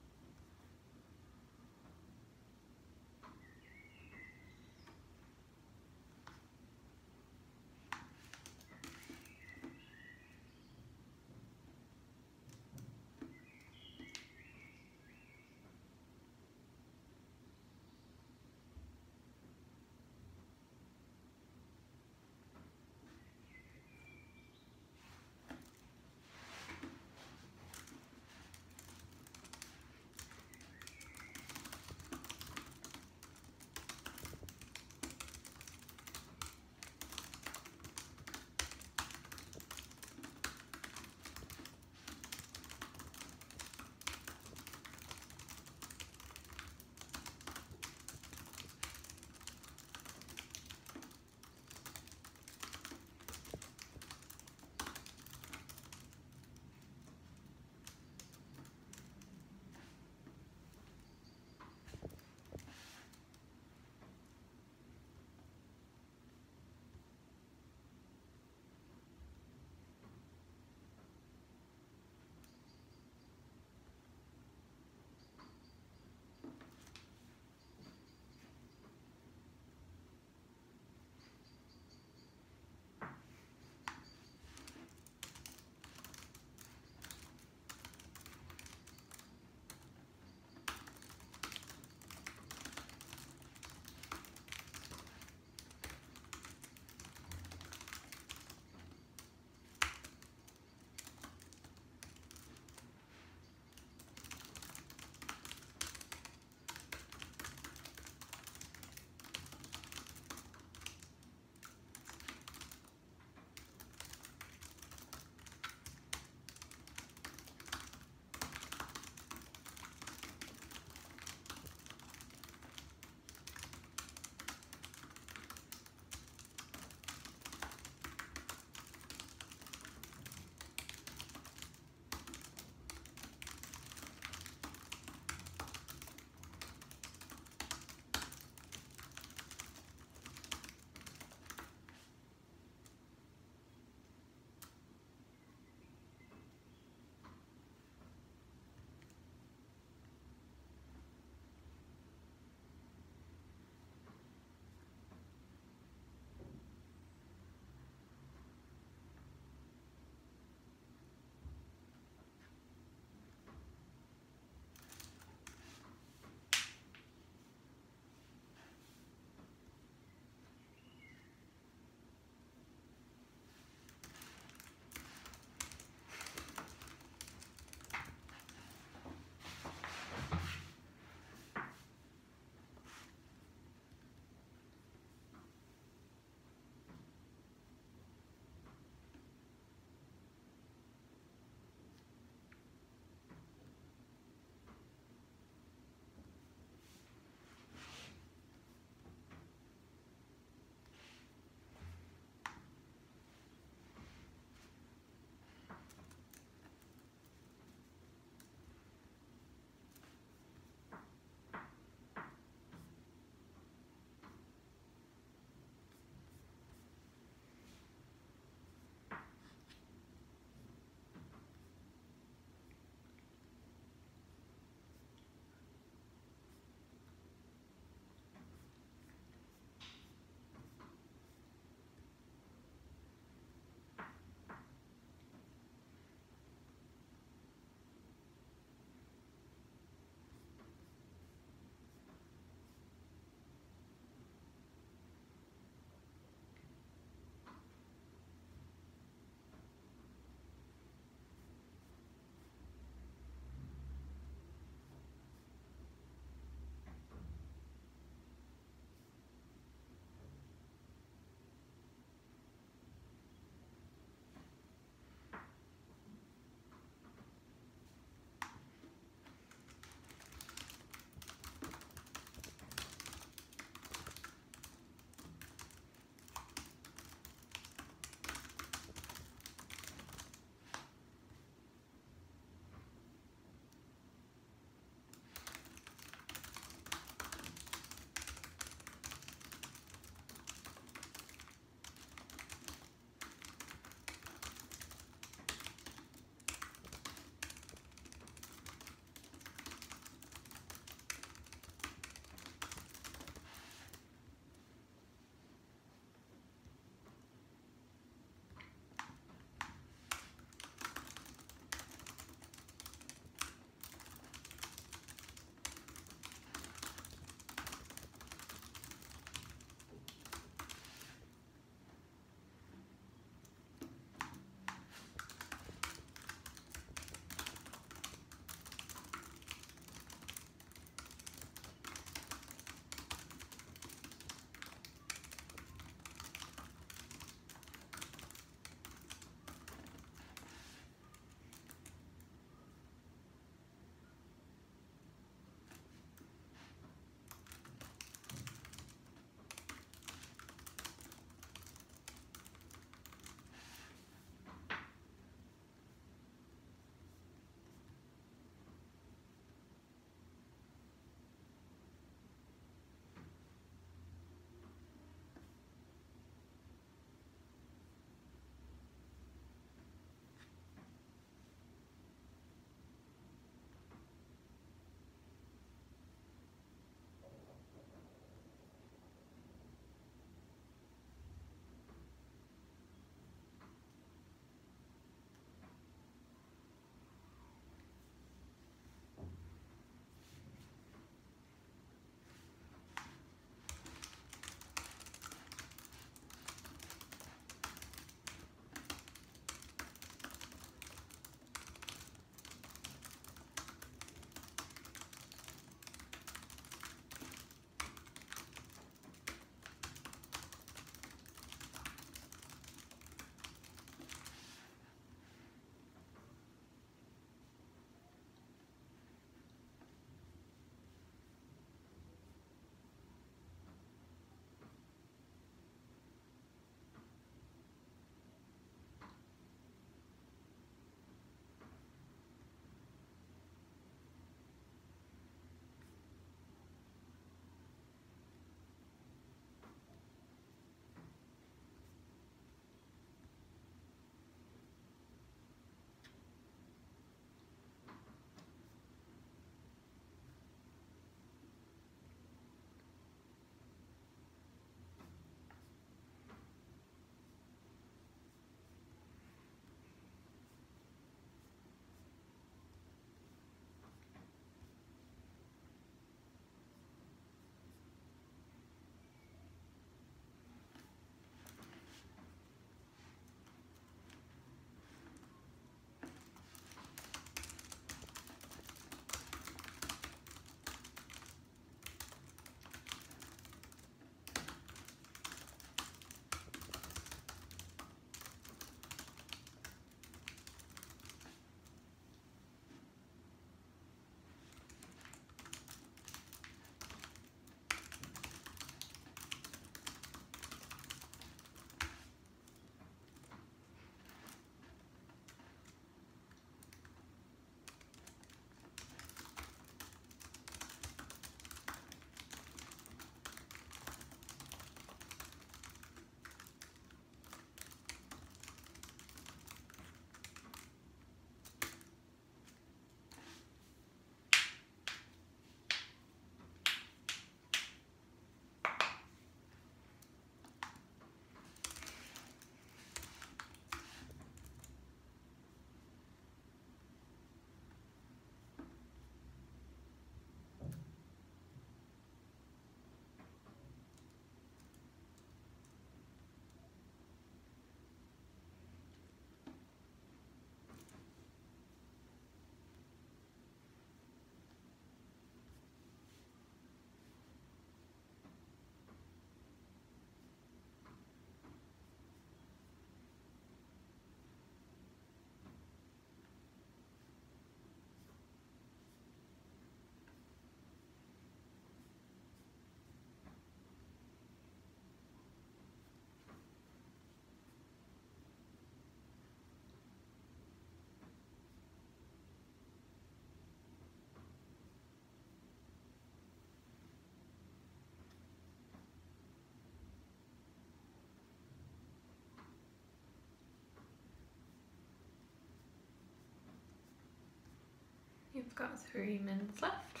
got 3 minutes left.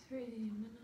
3 minutes.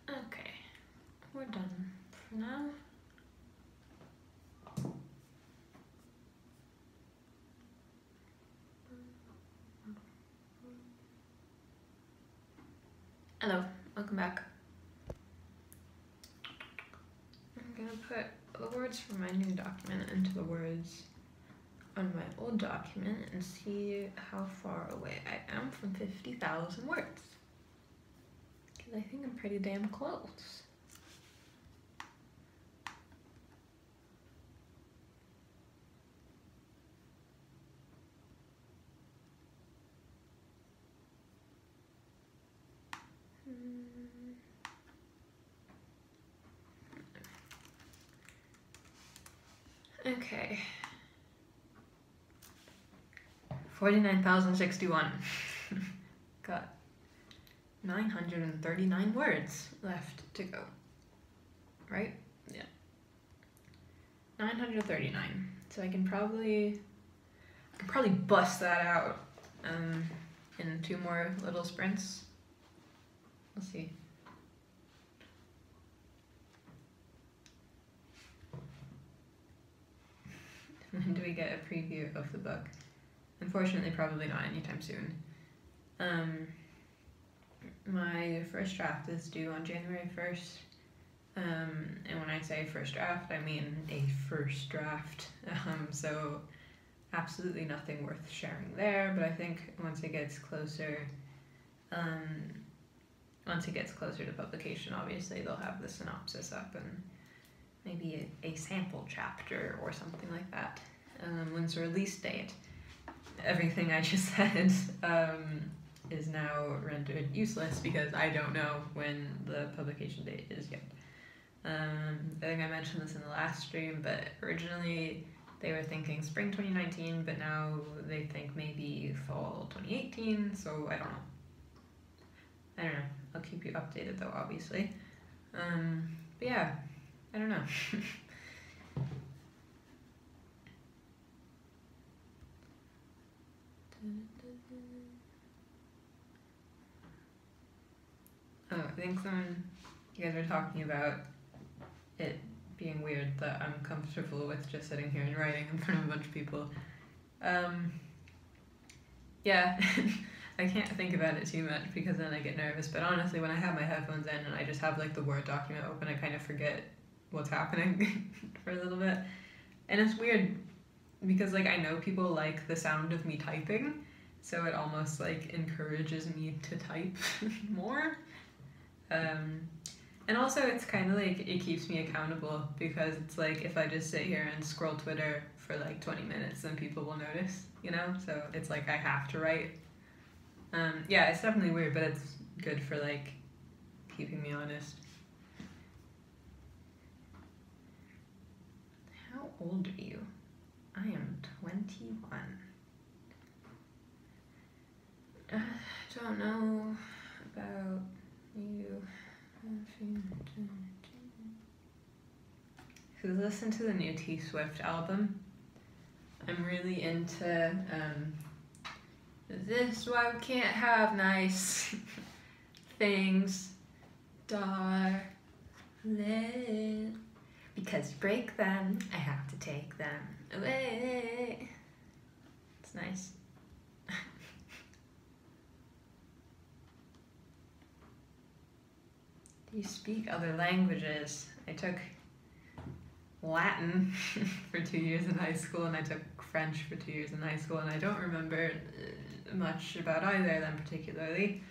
Okay, we're done for now. Hello, welcome back. I'm gonna put the words from my new document into the words on my old document and see how far away I am from 50,000 words. Because I think I'm pretty damn close. Okay. 49,061. Got 939 words left to go. Right? Yeah. 939. So I can probably bust that out in 2 more little sprints. We'll see. When do we get a preview of the book? Unfortunately, probably not anytime soon. My first draft is due on January 1st. And when I say first draft, I mean a first draft. So absolutely nothing worth sharing there, but I think once it gets closer to publication, obviously they'll have the synopsis up and maybe a sample chapter or something like that. When's the release date? Everything I just said is now rendered useless because I don't know when the publication date is yet. I think I mentioned this in the last stream, but originally they were thinking spring 2019, but now they think maybe fall 2018, so I don't know. I'll keep you updated though, obviously. But yeah, I don't know. Oh, I think you guys are talking about it being weird that I'm comfortable with just sitting here and writing in front of a bunch of people. Yeah, I can't think about it too much because then I get nervous. But honestly, when I have my headphones in and I just have like the Word document open, I kind of forget what's happening for a little bit. And it's weird because like I know people like the sound of me typing, so it almost like encourages me to type more. And also it's kind of like it keeps me accountable because it's like if I just sit here and scroll Twitter for like 20 minutes, then people will notice, you know? So it's like I have to write. Yeah, it's definitely weird, but it's good for like keeping me honest. How old are you? I am 21. I don't know about you. So listen to the new T Swift album. I'm really into this is why we can't have nice things, darling. Because you break them, I have to take them away. It's nice. Do you speak other languages? I took Latin for 2 years in high school, and I took French for 2 years in high school, and I don't remember much about either of them particularly.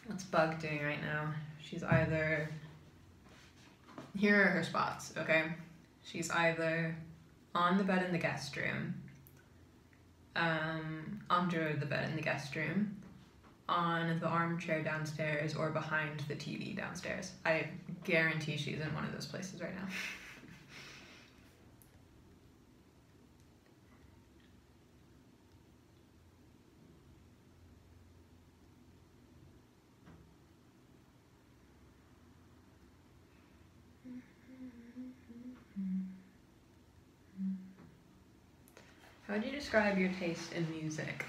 What's Bug doing right now? She's either... Here are her spots, okay? She's either on the bed in the guest room, under the bed in the guest room, on the armchair downstairs, or behind the TV downstairs. I guarantee she's in one of those places right now. How do you describe your taste in music?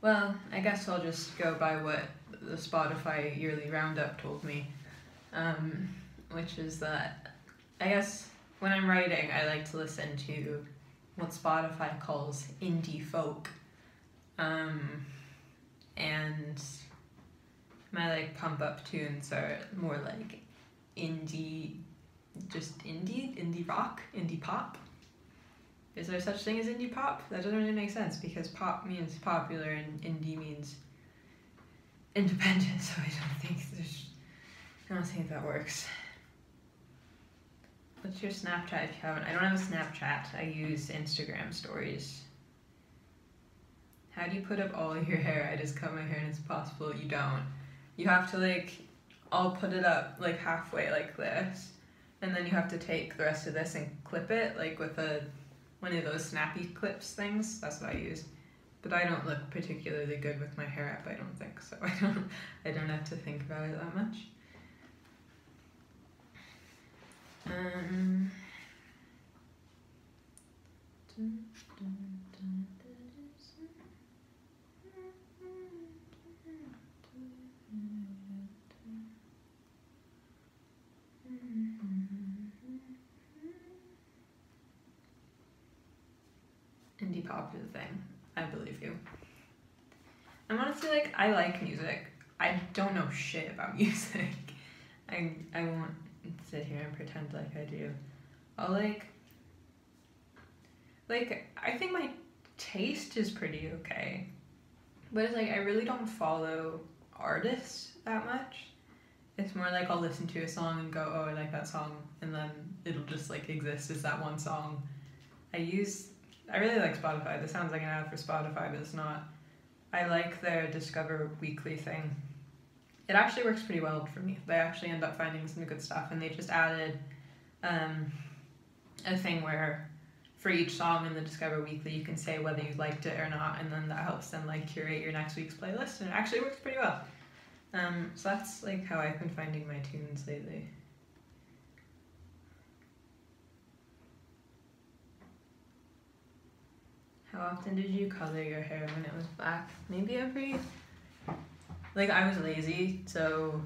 Well, I guess I'll just go by what the Spotify yearly roundup told me, which is that I guess when I'm writing, I like to listen to what Spotify calls indie folk, and my like pump up tunes are more like indie, just indie rock, indie pop. Is there such thing as indie pop? That doesn't really make sense because pop means popular and indie means independent, so I don't think that works. What's your Snapchat if you haven't? I don't have a Snapchat. I use Instagram stories. How do you put up all of your hair? I just cut my hair and it's possible you don't. You have to like, I'll put it up like halfway like this, and then you have to take the rest of this and clip it like with one of those snappy clips things. That's what I use. But I don't look particularly good with my hair up, I don't think, so I don't have to think about it that much. Indie pop is a thing. I believe you. I'm honestly like, I like music. I don't know shit about music. I won't sit here and pretend like I do. I'll like I think my taste is pretty okay. But it's like I really don't follow artists that much. It's more like I'll listen to a song and go, oh, I like that song, and then it'll just like exist as that one song. I really like Spotify. This sounds like an ad for Spotify, but it's not. I like their Discover Weekly thing. It actually works pretty well for me. They actually end up finding some good stuff, and they just added a thing where for each song in the Discover Weekly you can say whether you liked it or not, and then that helps them like curate your next week's playlist, and it actually works pretty well. So that's like how I've been finding my tunes lately. How often did you color your hair when it was black? Maybe like I was lazy, so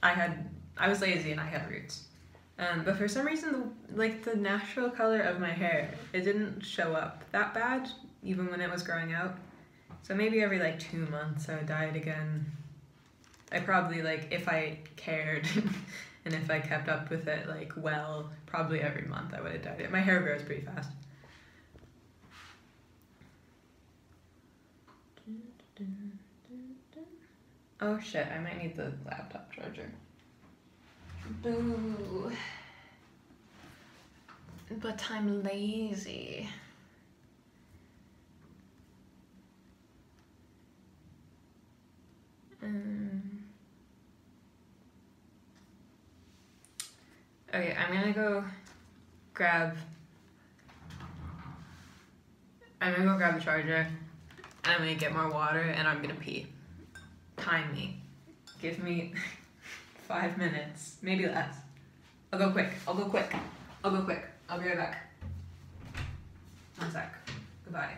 I was lazy and I had roots. But for some reason, the natural color of my hair, it didn't show up that bad, even when it was growing out. So maybe every like 2 months I would dye it again. I probably, like, if I cared and if I kept up with it, like, well, probably every month I would have dyed it. My hair grows pretty fast. Oh shit, I might need the laptop charger. Boo. But I'm lazy. Okay, I'm gonna go grab the charger, and I'm gonna get more water, and I'm gonna pee. Time me. Give me 5 minutes, maybe less. I'll go quick. I'll be right back. 1 sec. Goodbye.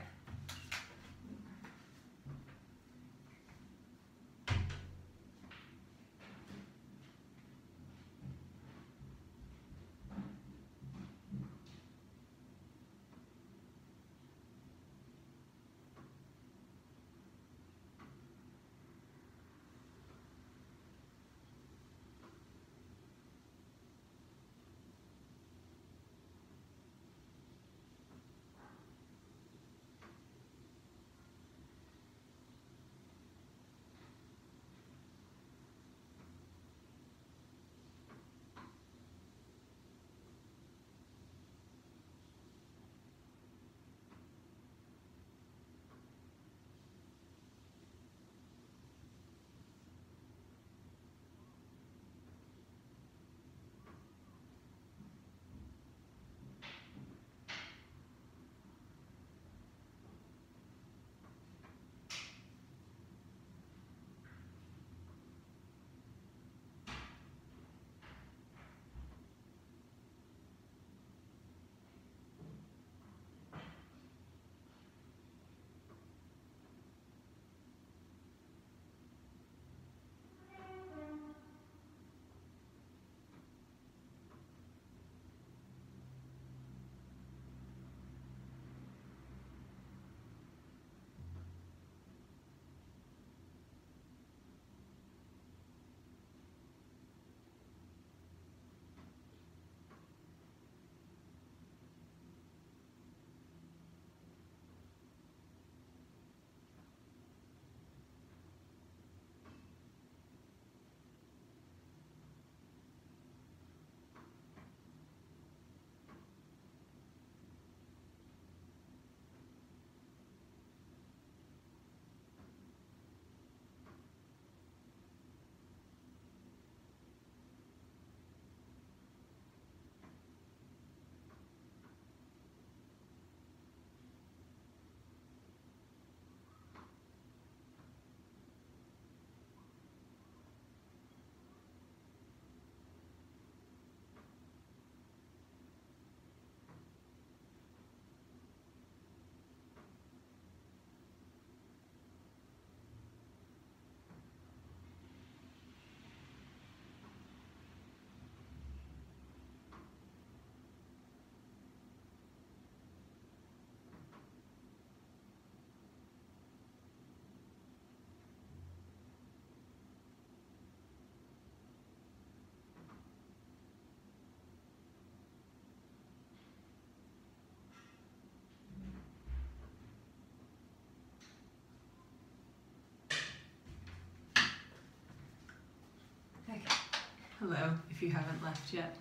Hello, if you haven't left yet.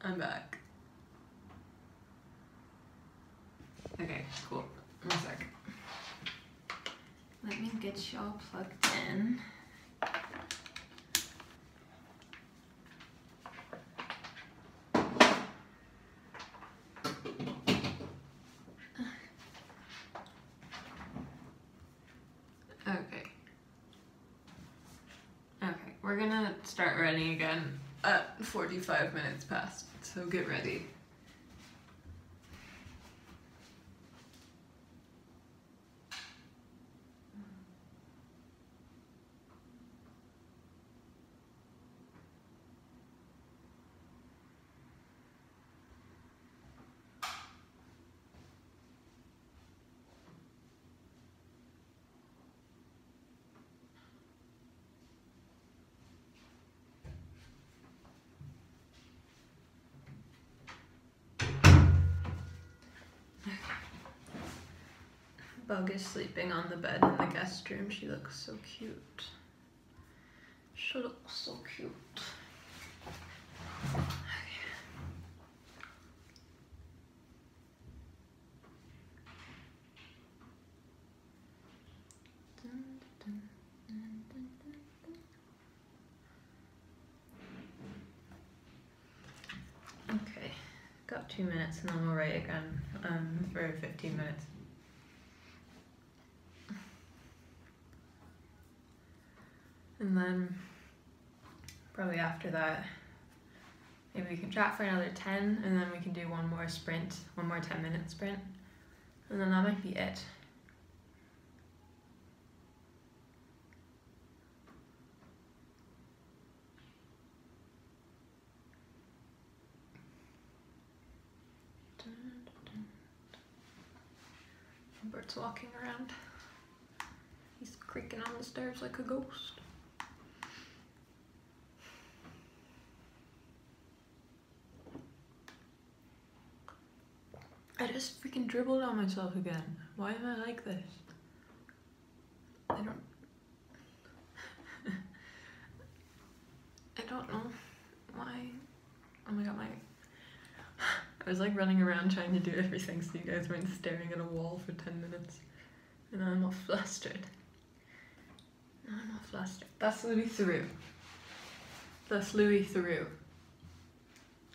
I'm back. Okay, cool. 1 sec. Let me get y'all plugged in. We're gonna start running again at 45 minutes past, so get ready. Bug is sleeping on the bed in the guest room. She looks so cute. She looks so cute. Okay, got 2 minutes and then we'll write again for 15 minutes. And then probably after that, maybe we can chat for another 10 and then we can do one more sprint, one more 10-minute sprint. And then that might be it. Robert's walking around. He's creaking on the stairs like a ghost. I just freaking dribbled on myself again. Why am I like this? I don't know why. Oh my god, I was like running around trying to do everything so you guys weren't staring at a wall for 10 minutes. And now I'm all flustered. That's Louis Theroux. That's Louis Theroux.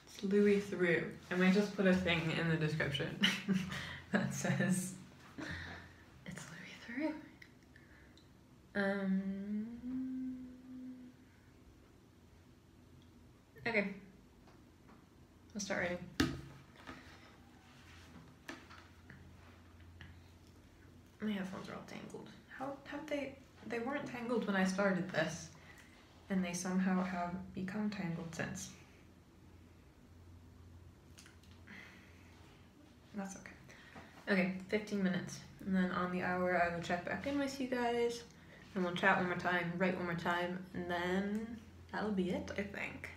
It's Louis Theroux. I might just put a thing in the description that says it's Louis Theroux. Okay. I'll start writing. My headphones are all tangled. How have they weren't tangled when I started this, and they somehow have become tangled since. That's okay. Okay, 15 minutes. And then on the hour I will check back in with you guys, and we'll chat one more time, write one more time, and then that'll be it, I think.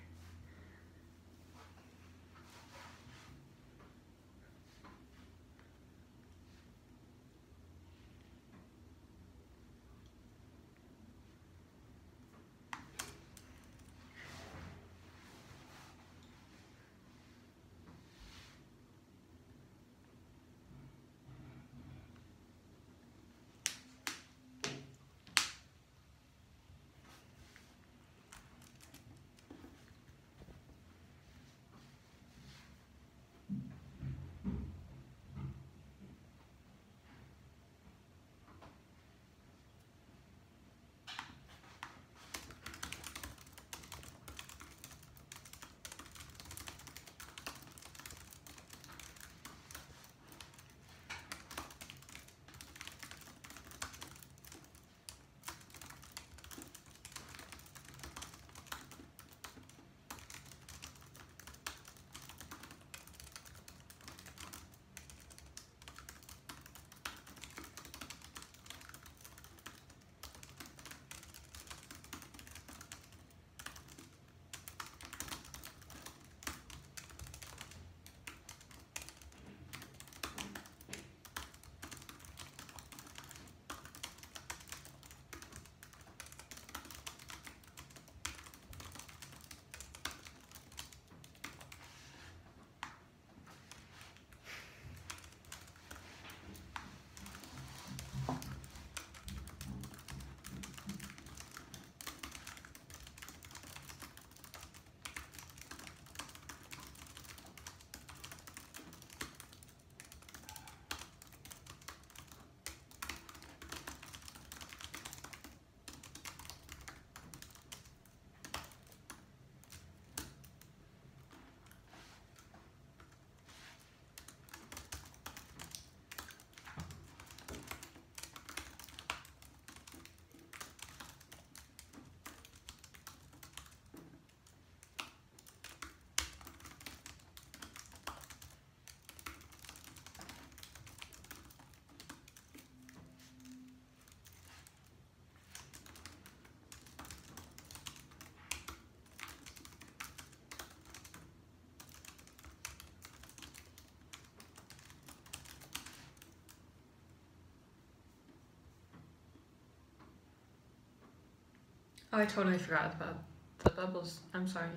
Oh, I totally forgot about the bubbles. I'm sorry.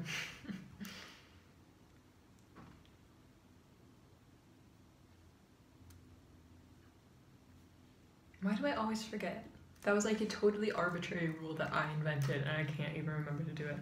Why do I always forget? That was like a totally arbitrary rule that I invented and I can't even remember to do it.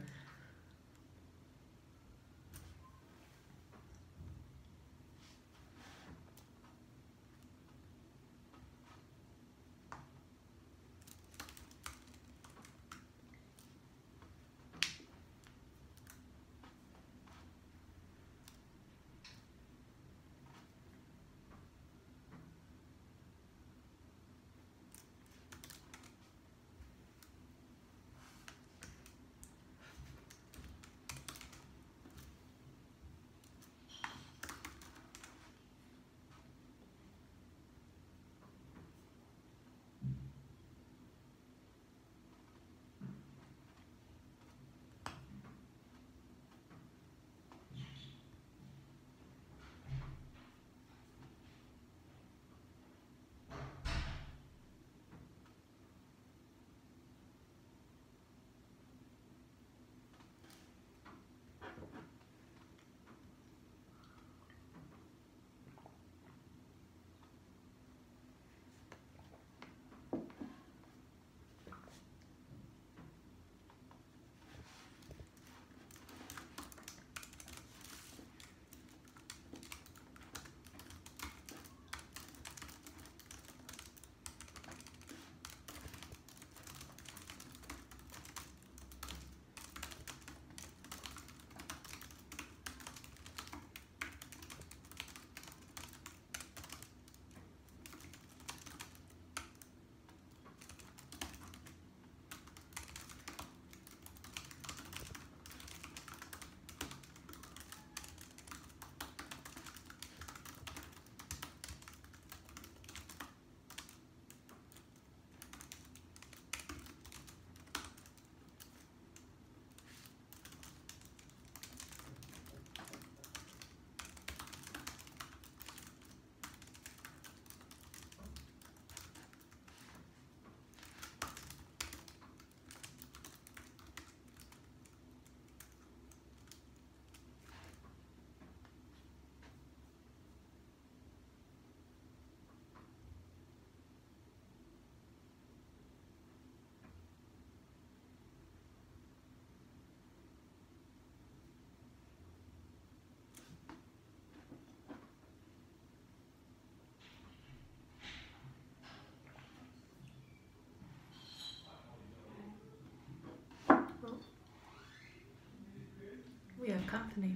We have company.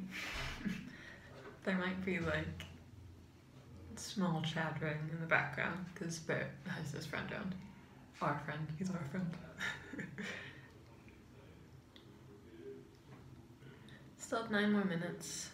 There might be like small chattering in the background because Bert has his friend around. Our friend, he's our friend. Still have 9 more minutes.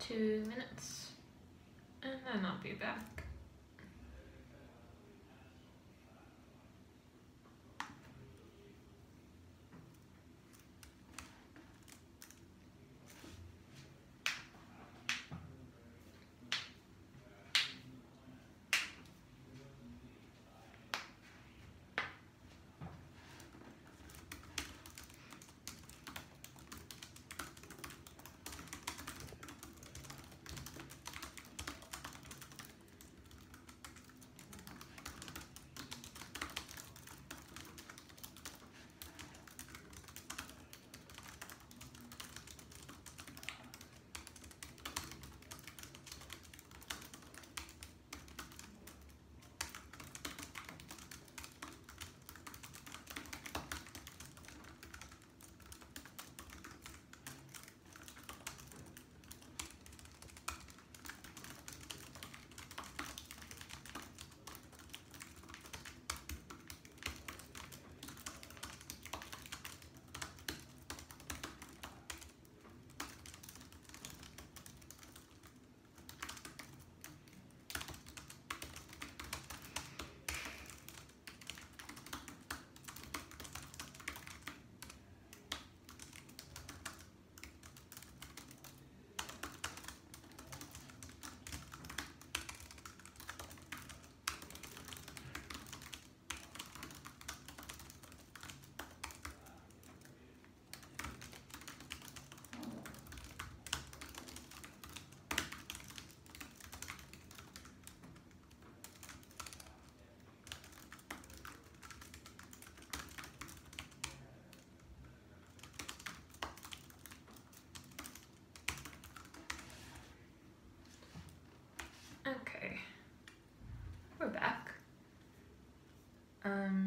2 minutes, and then I'll be back. Okay, we're back. I'm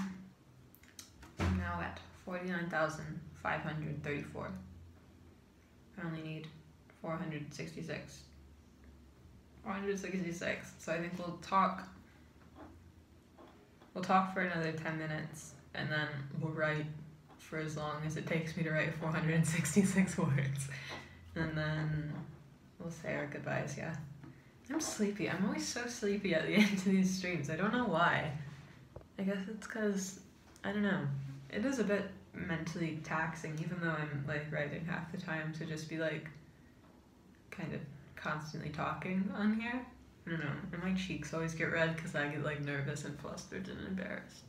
now at 49,534. I only need 466. 466. So I think we'll talk for another 10 minutes, and then we'll write for as long as it takes me to write 466 words. And then we'll say our goodbyes, yeah. I'm sleepy. I'm always so sleepy at the end of these streams. I don't know why. I guess it's because, I don't know. It is a bit mentally taxing, even though I'm like writing half the time, to just be like kind of constantly talking on here. I don't know. And my cheeks always get red because I get like nervous and flustered and embarrassed.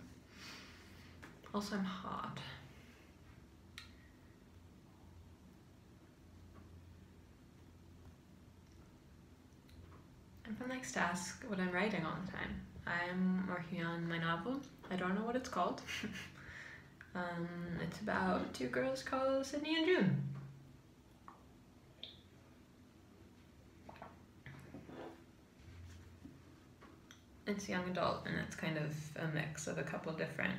Also, I'm hot. Everyone likes to ask what I'm writing all the time. I'm working on my novel. I don't know what it's called. It's about two girls called Sydney and June. It's young adult, and it's kind of a mix of a couple different,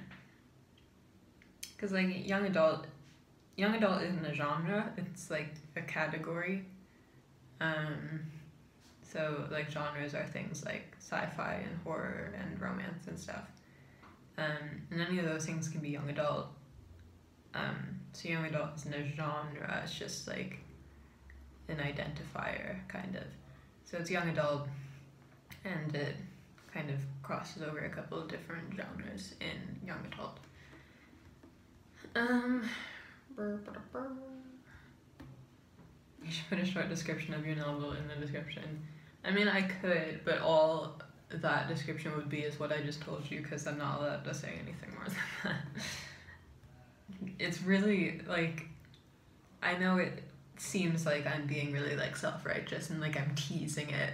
because like young adult isn't a genre, it's like a category. So like genres are things like sci-fi and horror and romance and stuff. And any of those things can be young adult. So young adult isn't a genre, it's just like an identifier, kind of. So it's young adult, and it kind of crosses over a couple of different genres in young adult. You should put a short description of your novel in the description. I mean, I could, but all that description would be is what I just told you, because I'm not allowed to say anything more than that. It's really, like, I know it seems like I'm being really, like, self-righteous and, like, I'm teasing it,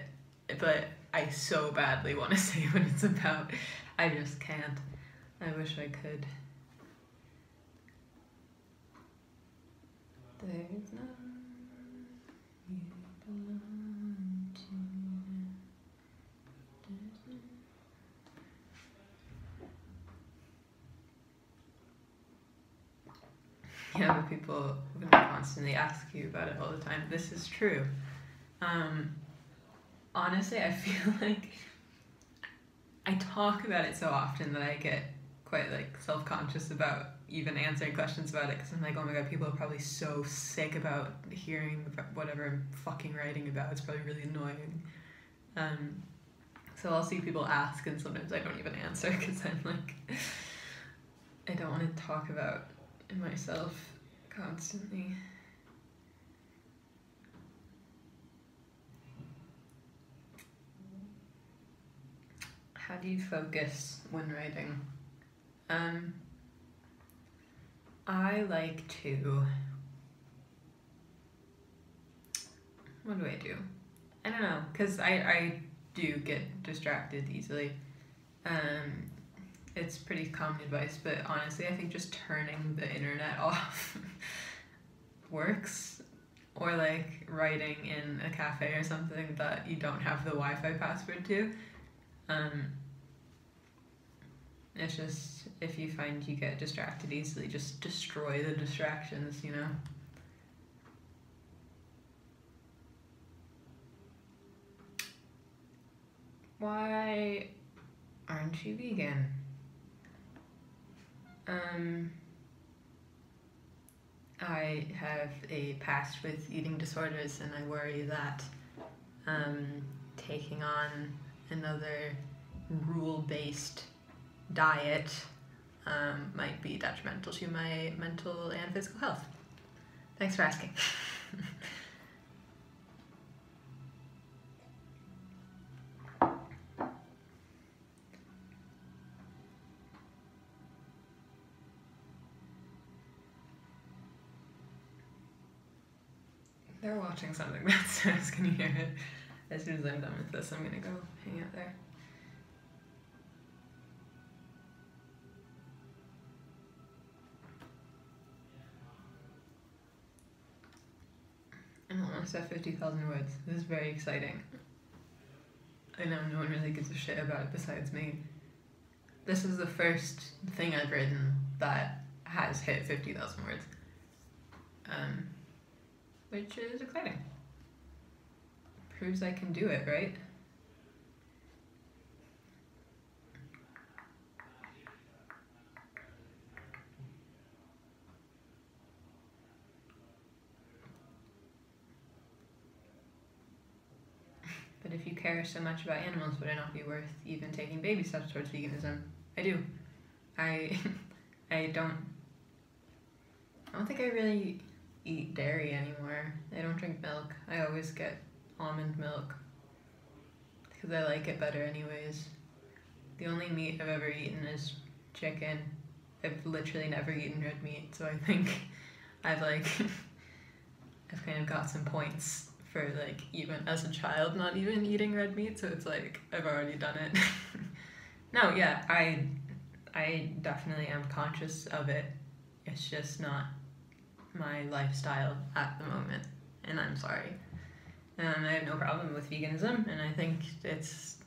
but I so badly want to say what it's about. I just can't. I wish I could. There's no... Yeah, but people are gonna constantly ask you about it all the time. This is true. Honestly, I feel like I talk about it so often that I get quite like self-conscious about even answering questions about it because I'm like, oh my god, people are probably so sick about hearing whatever I'm fucking writing about. It's probably really annoying. So I'll see people ask, and sometimes I don't even answer because I'm like, I don't want to talk about myself constantly. How do you focus when writing? I like to... What do I do? I don't know, because I do get distracted easily. It's pretty common advice, but honestly, I think just turning the internet off works. Or like writing in a cafe or something that you don't have the Wi-Fi password to. It's just, if you find you get distracted easily, just destroy the distractions, you know? Why aren't you vegan? I have a past with eating disorders, and I worry that taking on another rule-based diet might be detrimental to my mental and physical health. Thanks for asking. They're watching something downstairs. Can you hear it? As soon as I'm done with this, I'm gonna go hang out there. I'm almost at 50,000 words. This is very exciting. I know no one really gives a shit about it besides me. This is the first thing I've written that has hit 50,000 words. Which is exciting. Proves I can do it, right? But if you care so much about animals, would it not be worth even taking baby steps towards veganism? I do. I don't think I really eat dairy anymore. I don't drink milk. I always get almond milk because I like it better anyways. The only meat I've ever eaten is chicken. I've literally never eaten red meat, so I think I've kind of got some points for like even as a child not even eating red meat, so it's like I've already done it. No, yeah, I definitely am conscious of it. It's just not my lifestyle at the moment, and I'm sorry. I have no problem with veganism, and I think it's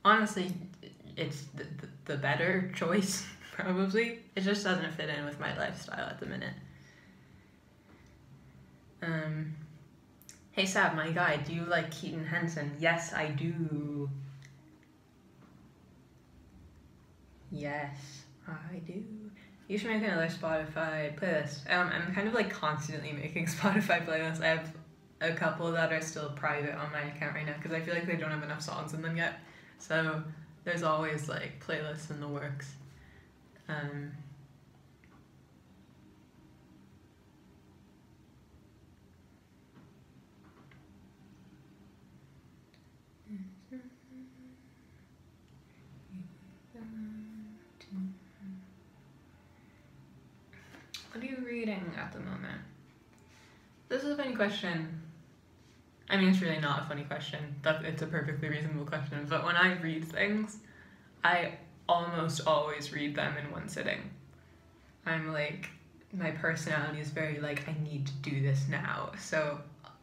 honestly it's the better choice probably. It just doesn't fit in with my lifestyle at the minute. Hey Sab, my guy, do you like Keaton Henson? Yes, I do. Yes, I do. You should make another Spotify playlist. I'm kind of like constantly making Spotify playlists. I have a couple that are still private on my account right now because I feel like they don't have enough songs in them yet. So there's always like playlists in the works. What are you reading at the moment? This is a funny question. I mean, it's really not a funny question. It's a perfectly reasonable question. But when I read things, I almost always read them in one sitting. I'm like, my personality is very like, I need to do this now. So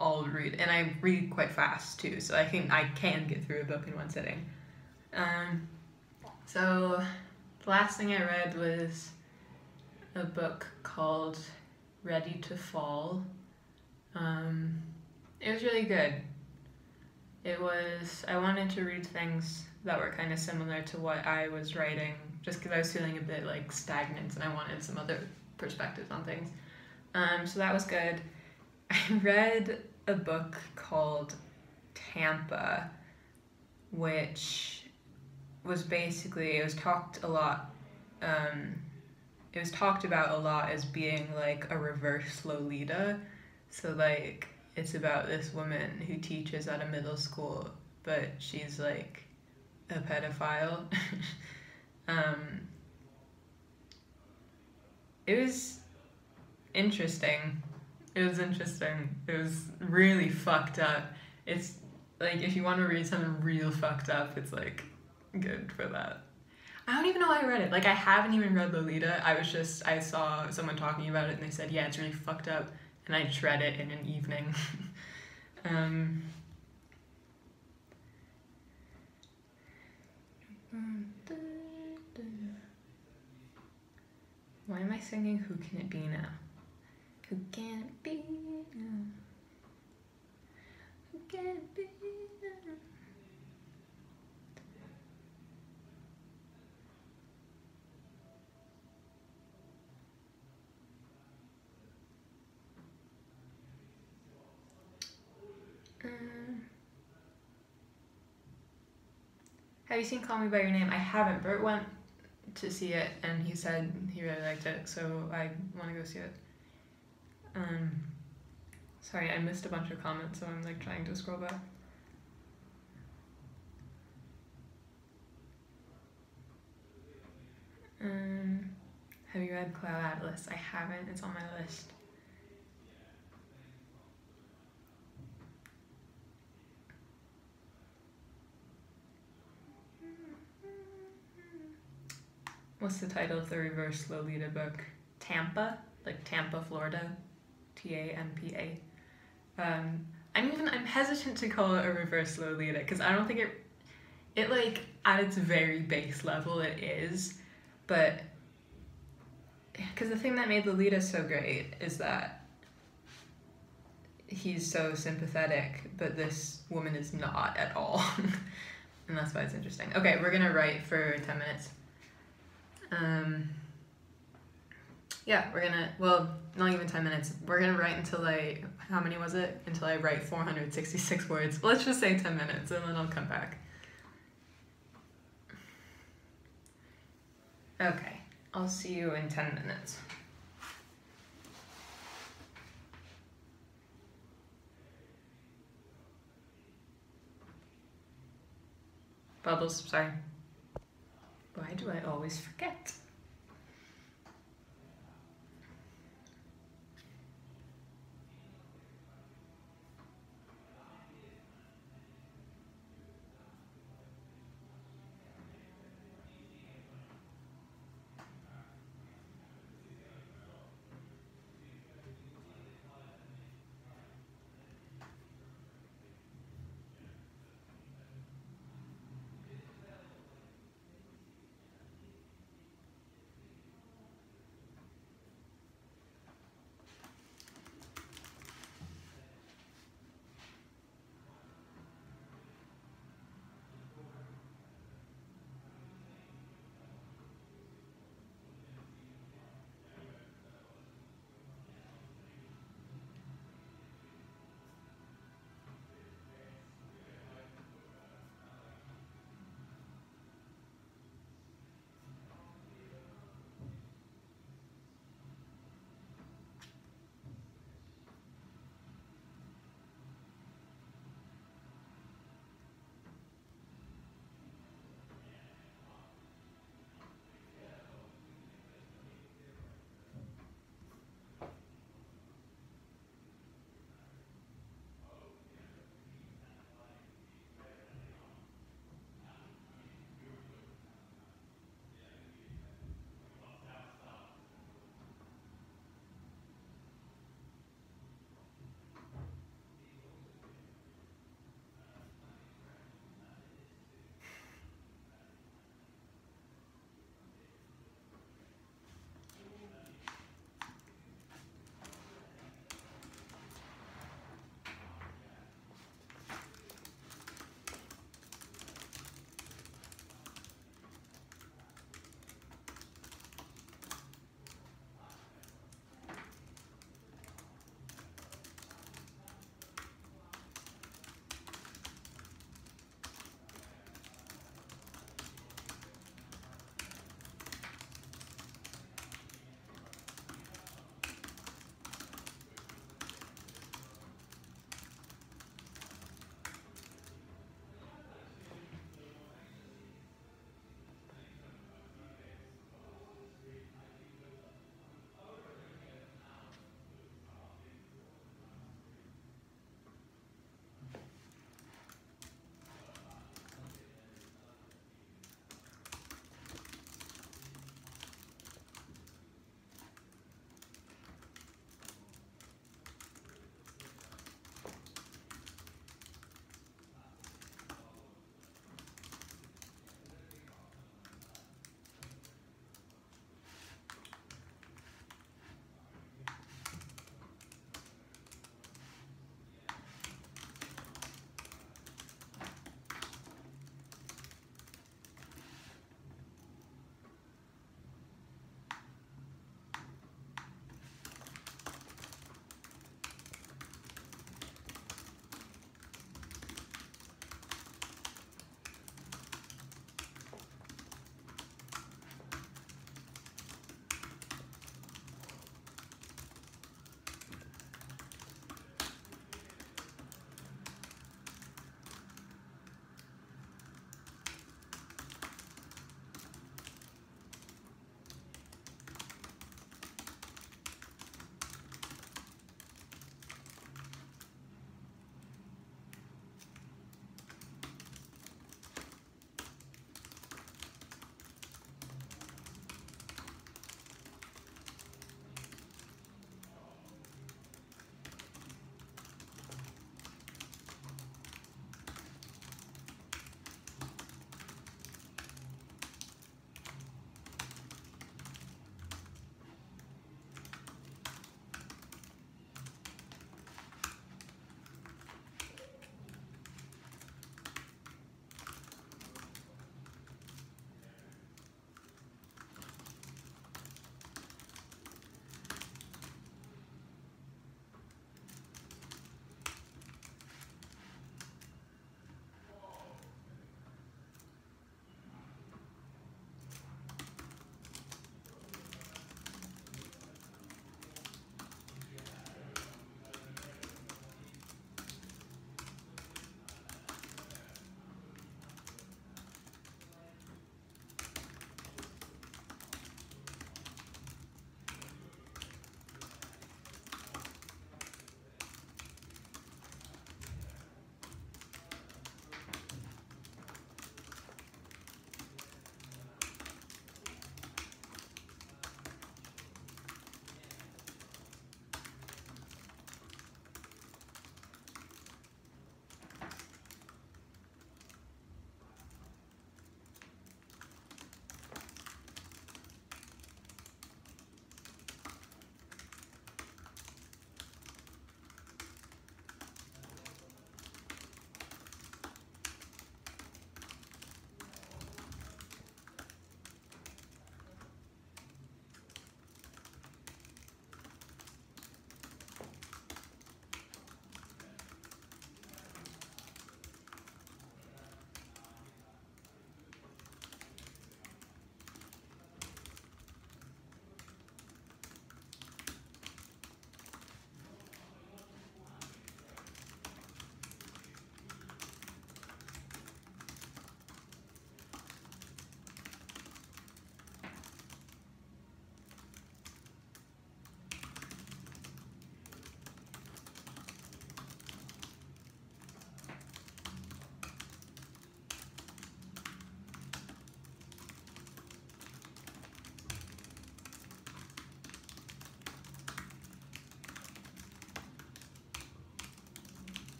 I'll read, and I read quite fast too. So I can get through a book in one sitting. So the last thing I read was a book called Ready to Fall. It was really good. I wanted to read things that were kind of similar to what I was writing just because I was feeling a bit like stagnant and I wanted some other perspectives on things. So that was good. I read a book called Tampa, which was basically, it was talked about a lot as being like a reverse Lolita. So like it's about this woman who teaches at a middle school, but she's like a pedophile. It was interesting. It was interesting. It was really fucked up. It's like if you want to read something real fucked up, it's like good for that. I don't even know why I read it. Like I haven't even read Lolita. I saw someone talking about it and they said, yeah, it's really fucked up, and I just read it in an evening. Why am I singing Who Can It Be Now? Who can it be now? Who can it be now? Have you seen Call Me By Your Name? I haven't. Bert went to see it and he said he really liked it, so I want to go see it. Sorry, I missed a bunch of comments, so I'm like trying to scroll back. Have you read Cloud Atlas? I haven't. It's on my list. What's the title of the reverse Lolita book? Tampa? Like Tampa, Florida? Tampa. I'm hesitant to call it a reverse Lolita because I don't think it like at its very base level it is, but because the thing that made Lolita so great is that he's so sympathetic, but this woman is not at all. And that's why it's interesting. Okay, we're gonna write for 10 minutes. Yeah, we're gonna, well, not even 10 minutes. We're gonna write until how many was it? Until I write 466 words. Let's just say 10 minutes and then I'll come back. Okay, I'll see you in 10 minutes. Bubbles, sorry. Why do I always forget?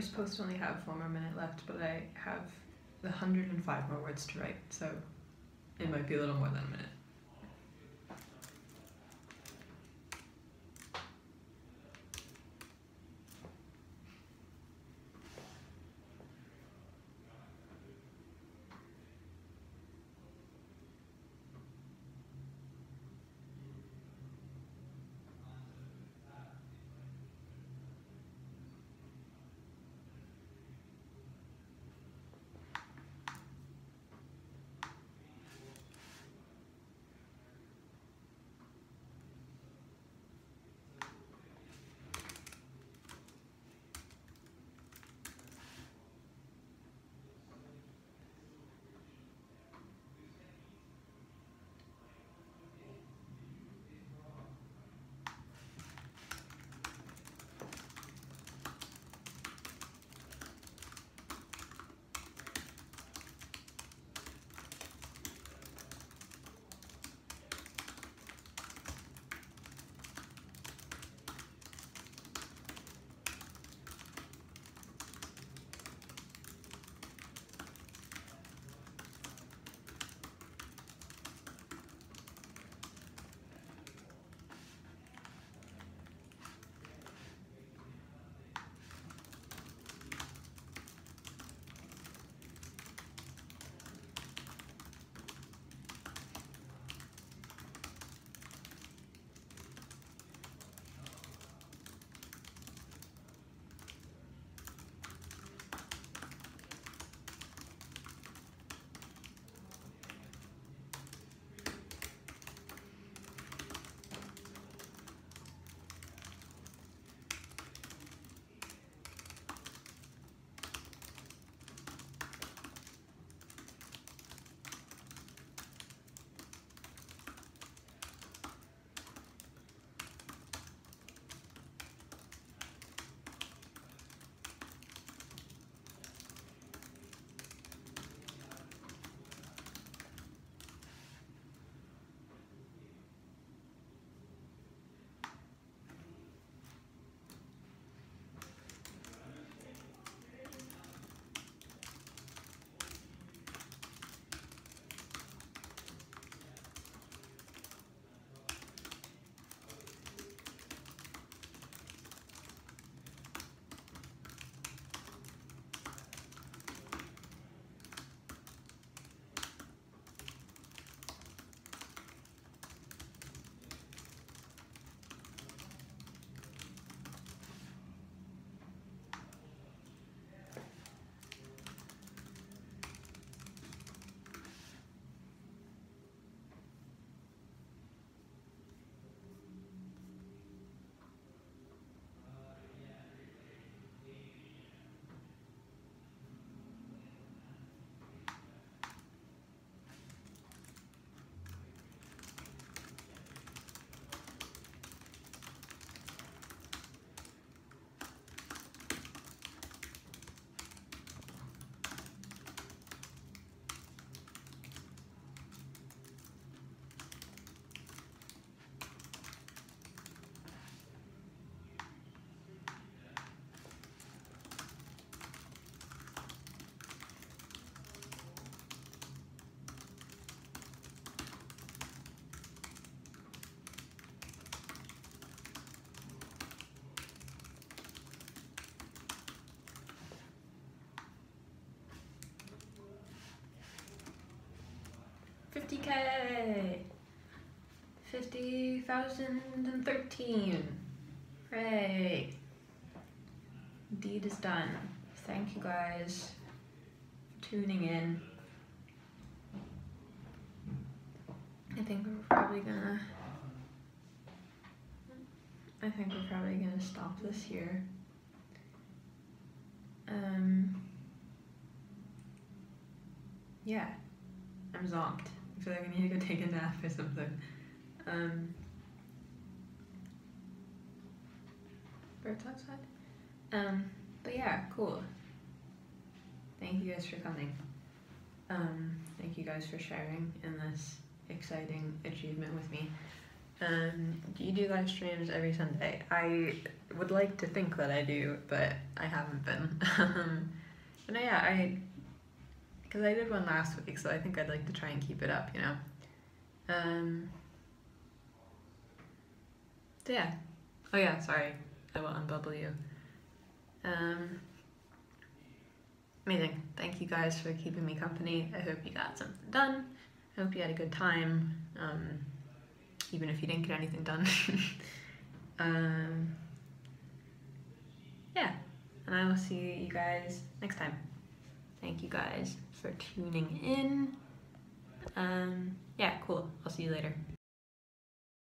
we're supposed to only have 1 more minute left, but I have 105 more words to write, so it might be a little more than a minute. $50K! 50,013. Hooray! Deed is done. Thank you guys for tuning in. I think we're probably gonna stop this here. Yeah, I'm zonked. I feel like I need to go take a nap or something. Birds outside? But yeah, cool. Thank you guys for coming. Thank you guys for sharing in this exciting achievement with me. Do you do live streams every Sunday? I would like to think that I do, but I haven't been. But no, yeah, because I did one last week, so I think I'd like to try and keep it up, you know? So yeah. Oh yeah, sorry. I will unbubble you. Amazing. Thank you guys for keeping me company. I hope you got something done. I hope you had a good time, even if you didn't get anything done. Yeah, and I will see you guys next time. Thank you guys for tuning in. Yeah, cool. I'll see you later.